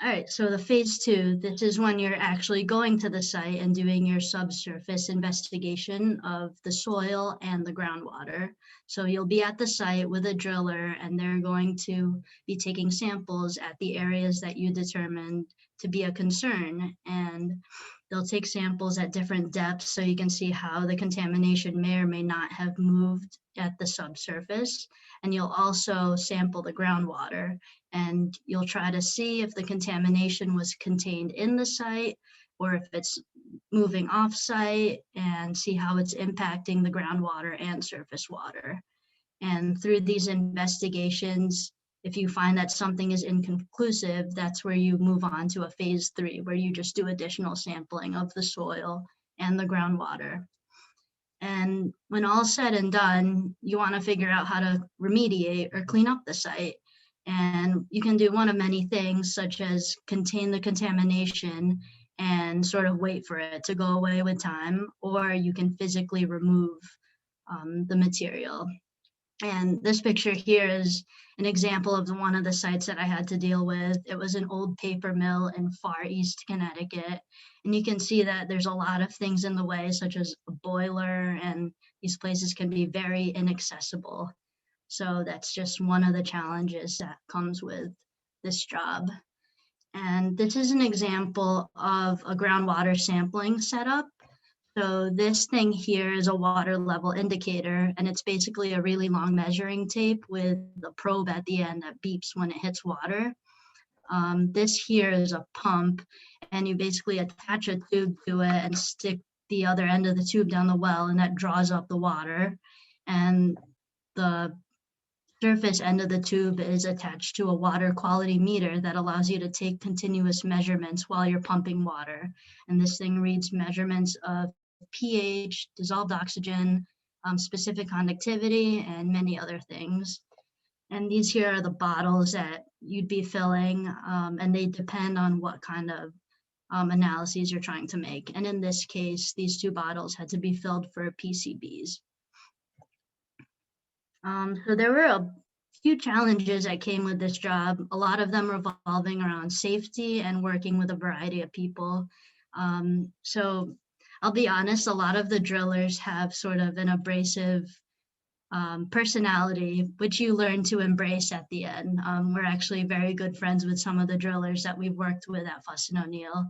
All right, so the phase 2, this is when you're actually going to the site and doing your subsurface investigation of the soil and the groundwater. So you'll be at the site with a driller, and they're going to be taking samples at the areas that you determined to be a concern. And they'll take samples at different depths so you can see how the contamination may or may not have moved at the subsurface. And you'll also sample the groundwater, and you'll try to see if the contamination was contained in the site or if it's moving off site, and see how it's impacting the groundwater and surface water. And through these investigations, if you find that something is inconclusive, that's where you move on to a phase 3, where you just do additional sampling of the soil and the groundwater. And when all's said and done, you want to figure out how to remediate or clean up the site. And you can do one of many things, such as contain the contamination and sort of wait for it to go away with time, or you can physically remove the material. And this picture here is an example of one of the sites that I had to deal with. It was an old paper mill in Far East Connecticut. And you can see that there's a lot of things in the way, such as a boiler, and these places can be very inaccessible. So that's just one of the challenges that comes with this job. And this is an example of a groundwater sampling setup. So this thing here is a water level indicator, and it's basically a really long measuring tape with a probe at the end that beeps when it hits water. This here is a pump, and you basically attach a tube to it and stick the other end of the tube down the well, and that draws up the water. And the surface end of the tube is attached to a water quality meter that allows you to take continuous measurements while you're pumping water. And this thing reads measurements of pH, dissolved oxygen, specific conductivity, and many other things. And these here are the bottles that you'd be filling, and they depend on what kind of analyses you're trying to make. And in this case, these 2 bottles had to be filled for PCBs. So there were a few challenges that came with this job, a lot of them revolving around safety and working with a variety of people. So I'll be honest, a lot of the drillers have sort of an abrasive personality, which you learn to embrace at the end. We're actually very good friends with some of the drillers that we've worked with at Fuss & O'Neill.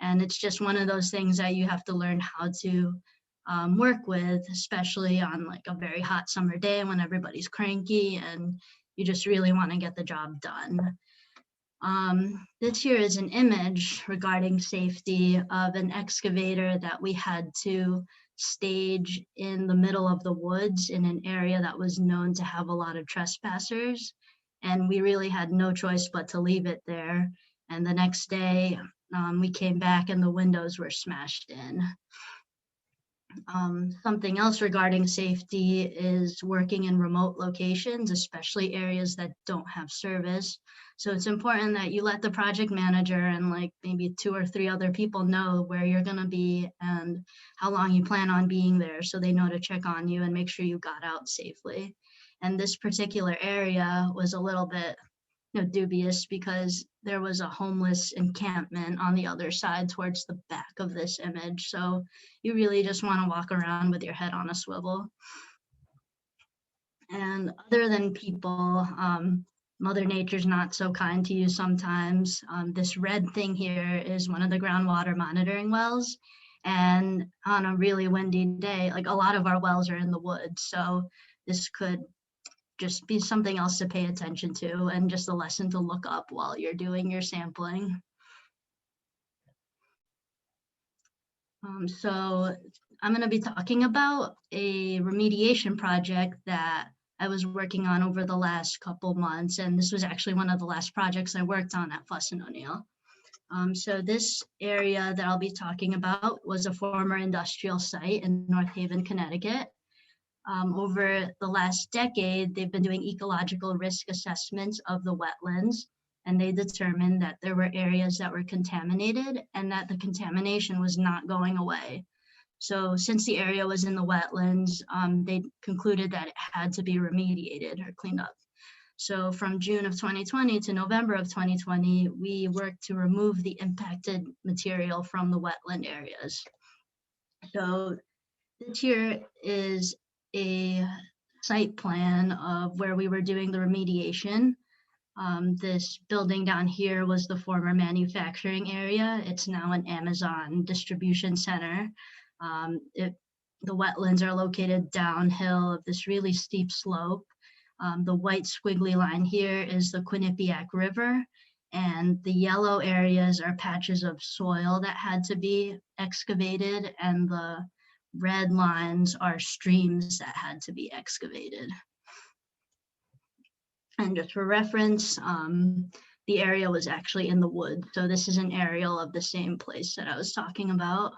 And it's just one of those things that you have to learn how to work with, especially on like a very hot summer day when everybody's cranky and you just really want to get the job done. This here is an image regarding safety of an excavator that we had to stage in the middle of the woods in an area that was known to have a lot of trespassers. And we really had no choice but to leave it there. And the next day we came back and the windows were smashed in. Something else regarding safety is working in remote locations, especially areas that don't have service. So it's important that you let the project manager and like maybe 2 or 3 other people know where you're going to be and how long you plan on being there, so they know to check on you and make sure you got out safely. And this particular area was a little bit dubious because there was a homeless encampment on the other side towards the back of this image. So you really just want to walk around with your head on a swivel. And other than people, Mother Nature's not so kind to you sometimes. This red thing here is one of the groundwater monitoring wells. And on a really windy day, like a lot of our wells are in the woods. So this could just be something else to pay attention to and just a lesson to look up while you're doing your sampling. So I'm going to be talking about a remediation project that I was working on over the last couple months, and this was actually one of the last projects I worked on at Fuss & O'Neill. So this area that I'll be talking about was a former industrial site in North Haven, Connecticut. Over the last decade, they've been doing ecological risk assessments of the wetlands, and they determined that there were areas that were contaminated and that the contamination was not going away. So since the area was in the wetlands, they concluded that it had to be remediated or cleaned up. So from June of 2020 to November of 2020, we worked to remove the impacted material from the wetland areas. So this here is a site plan of where we were doing the remediation. This building down here was the former manufacturing area. It's now an Amazon distribution center. The wetlands are located downhill of this really steep slope. The white squiggly line here is the Quinnipiac River, and the yellow areas are patches of soil that had to be excavated, and the red lines are streams that had to be excavated. And just for reference, the area was actually in the wood. So this is an aerial of the same place that I was talking about.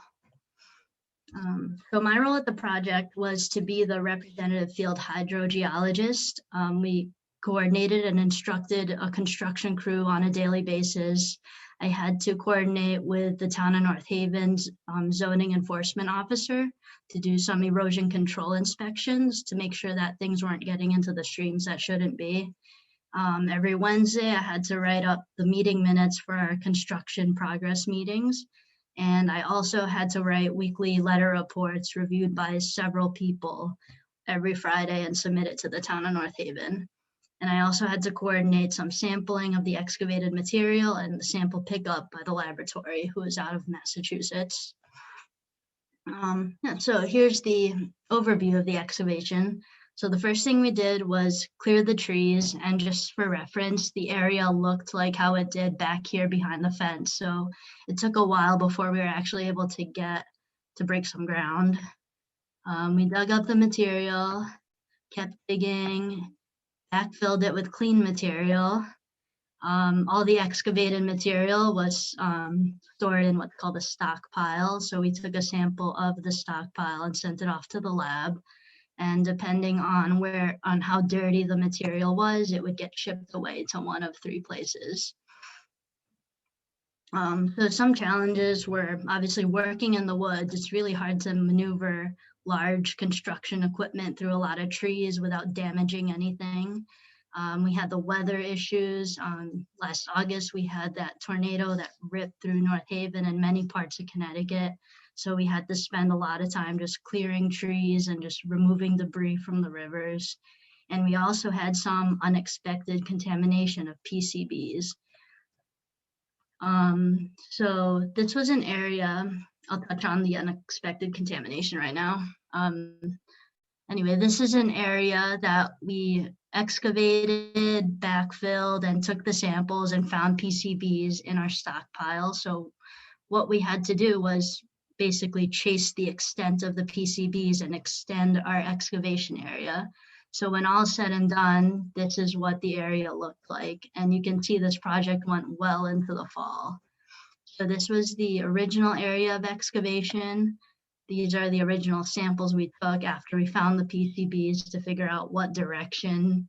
So my role at the project was to be the representative field hydrogeologist. We coordinated and instructed a construction crew on a daily basis. I had to coordinate with the town of North Haven's zoning enforcement officer to do some erosion control inspections to make sure that things weren't getting into the streams that shouldn't be. Every Wednesday, I had to write up the meeting minutes for our construction progress meetings. And I also had to write weekly letter reports reviewed by several people every Friday and submit it to the town of North Haven. And I also had to coordinate some sampling of the excavated material and the sample pickup by the laboratory, who is out of Massachusetts. So here's the overview of the excavation. So the first thing we did was clear the trees, and just for reference, the area looked like how it did back here behind the fence. So it took a while before we were actually able to get to break some ground. We dug up the material, kept digging, backfilled it with clean material. All the excavated material was stored in what's called a stockpile. So we took a sample of the stockpile and sent it off to the lab. And depending on how dirty the material was, it would get shipped away to one of 3 places. So some challenges were obviously working in the woods. It's really hard to maneuver large construction equipment through a lot of trees without damaging anything. We had the weather issues. Last August, we had that tornado that ripped through North Haven and many parts of Connecticut. So we had to spend a lot of time just clearing trees and just removing debris from the rivers. And we also had some unexpected contamination of PCBs. So this was an area, I'll touch on the unexpected contamination right now. Anyway, this is an area that we excavated, backfilled, and took the samples and found PCBs in our stockpile. So what we had to do was basically chase the extent of the PCBs and extend our excavation area. So when all said and done, this is what the area looked like. And you can see this project went well into the fall. So this was the original area of excavation. These are the original samples we took after we found the PCBs to figure out what direction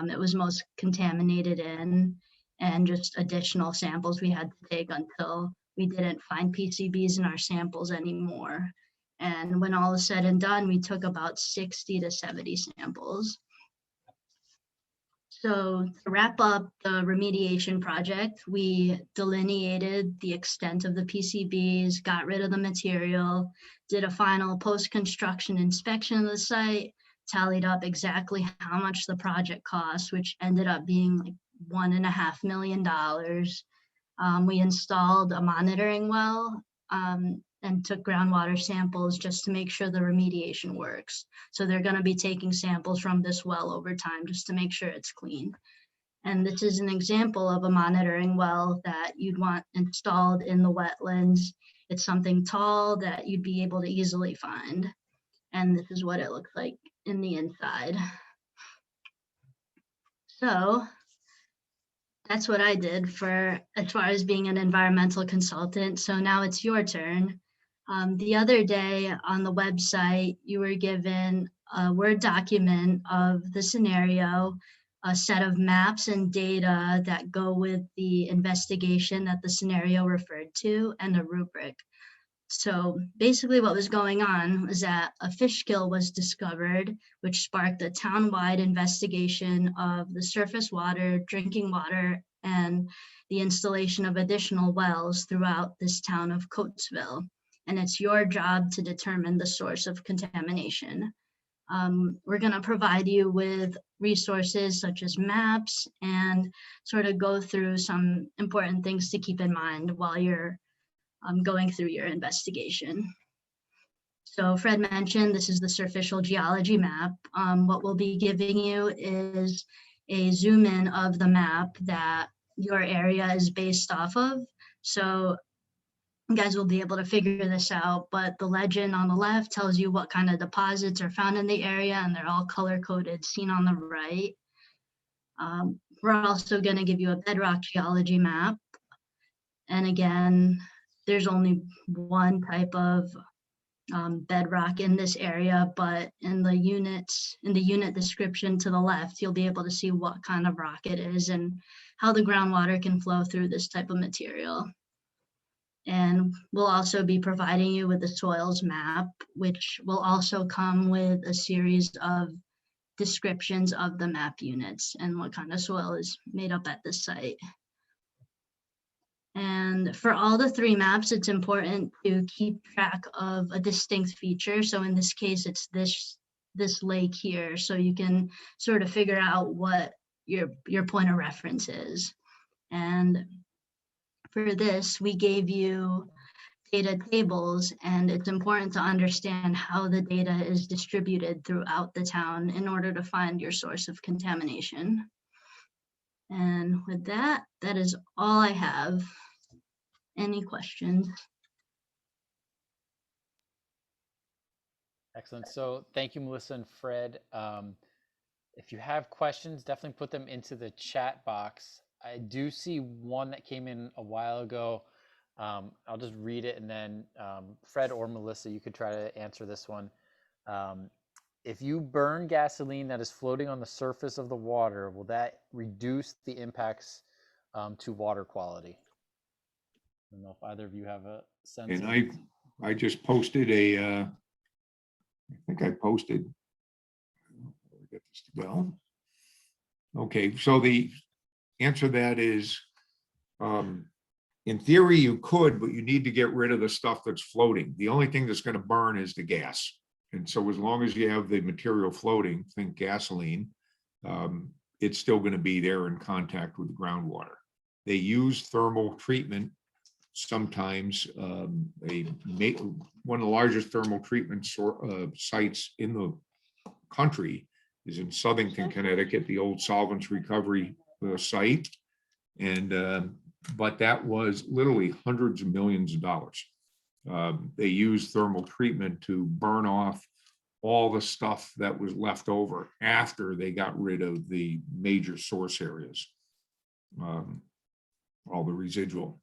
it was most contaminated in, and just additional samples we had to take until we didn't find PCBs in our samples anymore. And when all is said and done, we took about 60 to 70 samples. So to wrap up the remediation project, we delineated the extent of the PCBs, got rid of the material, did a final post-construction inspection of the site, tallied up exactly how much the project cost, which ended up being like $1.5 million. We installed a monitoring well and took groundwater samples just to make sure the remediation works. So they're going to be taking samples from this well over time just to make sure it's clean. And this is an example of a monitoring well that you'd want installed in the wetlands. It's something tall that you'd be able to easily find. And this is what it looks like in the inside. So that's what I did for as far as being an environmental consultant. So now it's your turn. The other day on the website, you were given a Word document of the scenario, a set of maps and data that go with the investigation that the scenario referred to, and a rubric. So basically what was going on was that a fish kill was discovered, which sparked a town-wide investigation of the surface water, drinking water, and the installation of additional wells throughout this town of Coatesville. And it's your job to determine the source of contamination. We're going to provide you with resources such as maps and sort of go through some important things to keep in mind while you're going through your investigation. So Fred mentioned this is the surficial geology map. What we'll be giving you is a zoom in of the map that your area is based off of. So you guys will be able to figure this out, but the legend on the left tells you what kind of deposits are found in the area, and they're all color-coded, seen on the right. We're also going to give you a bedrock geology map. And again, there's only one type of bedrock in this area, but in the unit description to the left, you'll be able to see what kind of rock it is and how the groundwater can flow through this type of material. And we'll also be providing you with the soils map, which will also come with a series of descriptions of the map units and what kind of soil is made up at this site. And for all the three maps, it's important to keep track of a distinct feature. So in this case, it's this lake here. So you can sort of figure out what your point of reference is. And for this, we gave you data tables, and it's important to understand how the data is distributed throughout the town in order to find your source of contamination. And with that, that is all I have. Any questions? Excellent. So thank you, Melissa and Fred. If you have questions, definitely put them into the chat box. I do see one that came in a while ago. I'll just read it, and then Fred or Melissa, you could try to answer this one. If you burn gasoline that is floating on the surface of the water, will that reduce the impacts to water quality? I don't know if either of you have a sense. And I just posted I think I posted, get this to go. Okay, so the answer to that is, in theory you could, but you need to get rid of the stuff that's floating. The only thing that's going to burn is the gas. And so as long as you have the material floating, think gasoline, it's still going to be there in contact with the groundwater. They use thermal treatment sometimes. One of the largest thermal treatment sites in the country is in Southington, Connecticut, the old solvents recovery site. And but that was literally hundreds of millions of dollars. They used thermal treatment to burn off all the stuff that was left over after they got rid of the major source areas, all the residual.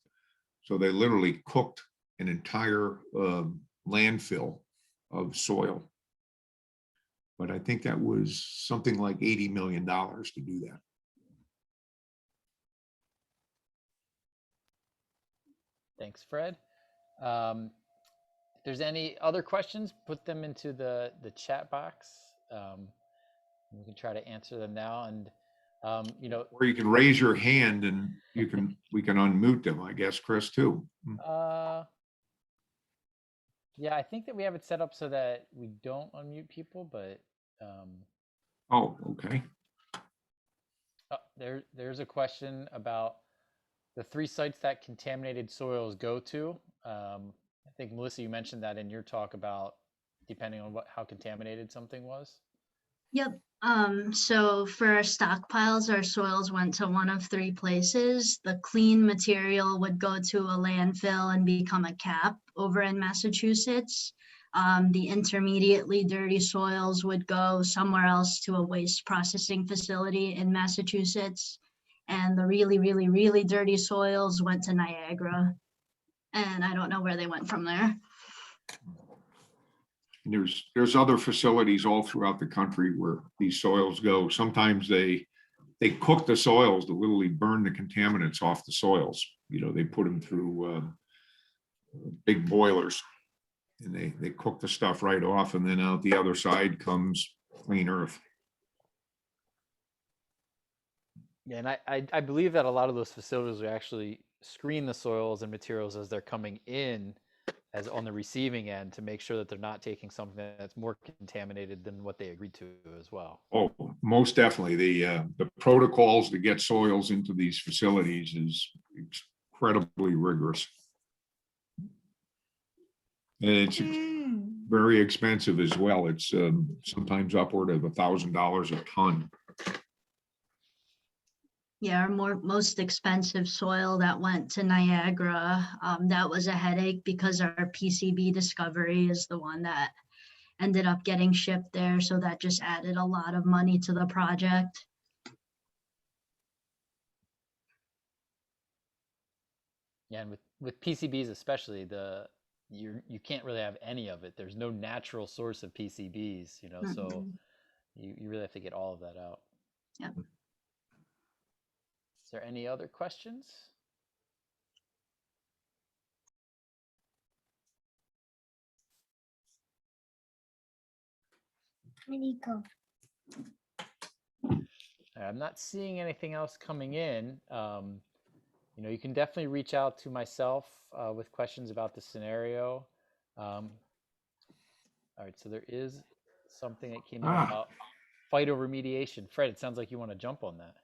So they literally cooked an entire landfill of soil. But I think that was something like $80 million to do that. Thanks, Fred. If there's any other questions, put them into the chat box. We can try to answer them now. And you know, or you can raise your hand and we can unmute them, I guess, Chris, too. Yeah, I think that we have it set up so that we don't unmute people, but oh, okay. There's a question about the 3 sites that contaminated soils go to. I think, Melissa, you mentioned that in your talk about depending on how contaminated something was. Yep. So for our stockpiles, our soils went to one of 3 places. The clean material would go to a landfill and become a cap over in Massachusetts. The intermediately dirty soils would go somewhere else to a waste processing facility in Massachusetts. And the really, really, really dirty soils went to Niagara. And I don't know where they went from there. There's other facilities all throughout the country where these soils go. Sometimes they cook the soils to literally burn the contaminants off the soils. You know, they put them through big boilers And they cook the stuff right off, and then out the other side comes clean earth. Yeah, and I believe that a lot of those facilities will actually screen the soils and materials as they're coming in, as on the receiving end, to make sure that they're not taking something that's more contaminated than what they agreed to as well. Oh, most definitely. The protocols to get soils into these facilities is incredibly rigorous. And it's very expensive as well. It's sometimes upward of $1,000 a ton. Yeah, our most expensive soil that went to Niagara, that was a headache because our PCB discovery is the one that ended up getting shipped there. So that just added a lot of money to the project. Yeah, and with PCBs especially, you can't really have any of it. There's no natural source of PCBs, you know, so you really have to get all of that out. Yep. Is there any other questions? I'm not seeing anything else coming in. You know, you can definitely reach out to myself with questions about the scenario. All right, so there is something that came in about phytoremediation. Fred, it sounds like you want to jump on that.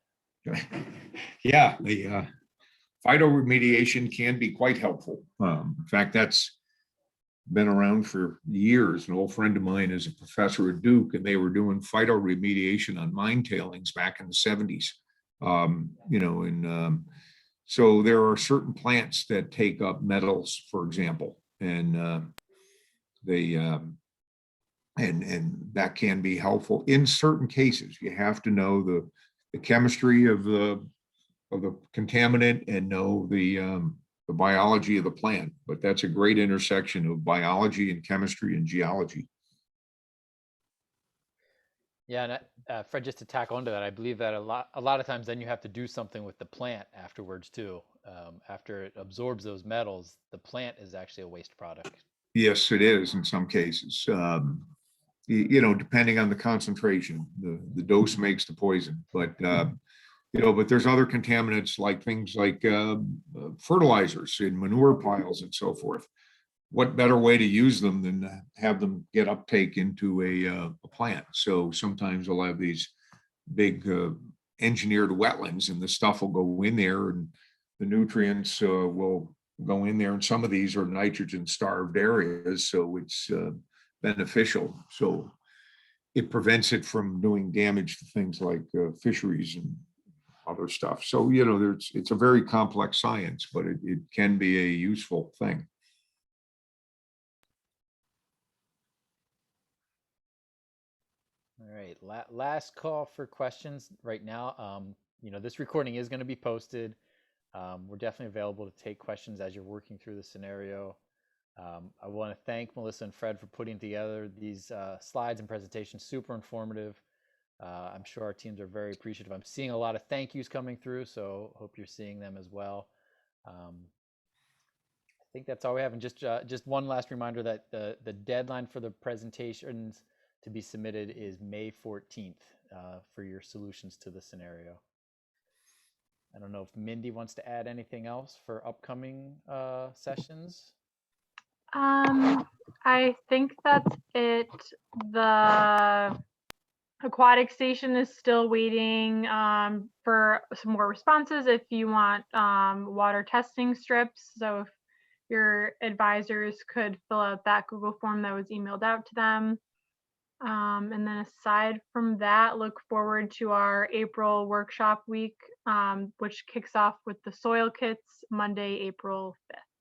Yeah, the phytoremediation can be quite helpful. In fact, that's been around for years. An old friend of mine is a professor at Duke, and they were doing phytoremediation on mine tailings back in the 70s. You know, and so there are certain plants that take up metals, for example, and they and that can be helpful in certain cases. You have to know the chemistry of the contaminant and know the biology of the plant. But that's a great intersection of biology and chemistry and geology. Yeah, and Fred, just to tack onto that, I believe that a lot of times then you have to do something with the plant afterwards too. After it absorbs those metals, the plant is actually a waste product. Yes, it is in some cases. You know, depending on the concentration, the dose makes the poison. But you know, but there's other contaminants like things like fertilizers in manure piles and so forth. What better way to use them than have them get uptake into a plant? So sometimes we'll have these big engineered wetlands, and the stuff will go in there, and the nutrients will go in there. And some of these are nitrogen starved areas, so it's beneficial. So it prevents it from doing damage to things like fisheries and other stuff. So, you know, it's a very complex science, but it can be a useful thing. All right, last call for questions right now. You know, this recording is going to be posted. We're definitely available to take questions as you're working through the scenario. I want to thank Melissa and Fred for putting together these slides and presentations. Super informative. I'm sure our teams are very appreciative. I'm seeing a lot of thank yous coming through, so hope you're seeing them as well. I think that's all we have. And just one last reminder that the deadline for the presentations to be submitted is May 14th for your solutions to the scenario. I don't know if Mindy wants to add anything else for upcoming sessions. I think that's it. The aquatic station is still waiting for some more responses if you want water testing strips. So if your advisors could fill out that Google form that was emailed out to them. And then aside from that, look forward to our April workshop week, which kicks off with the soil kits Monday, April 5th.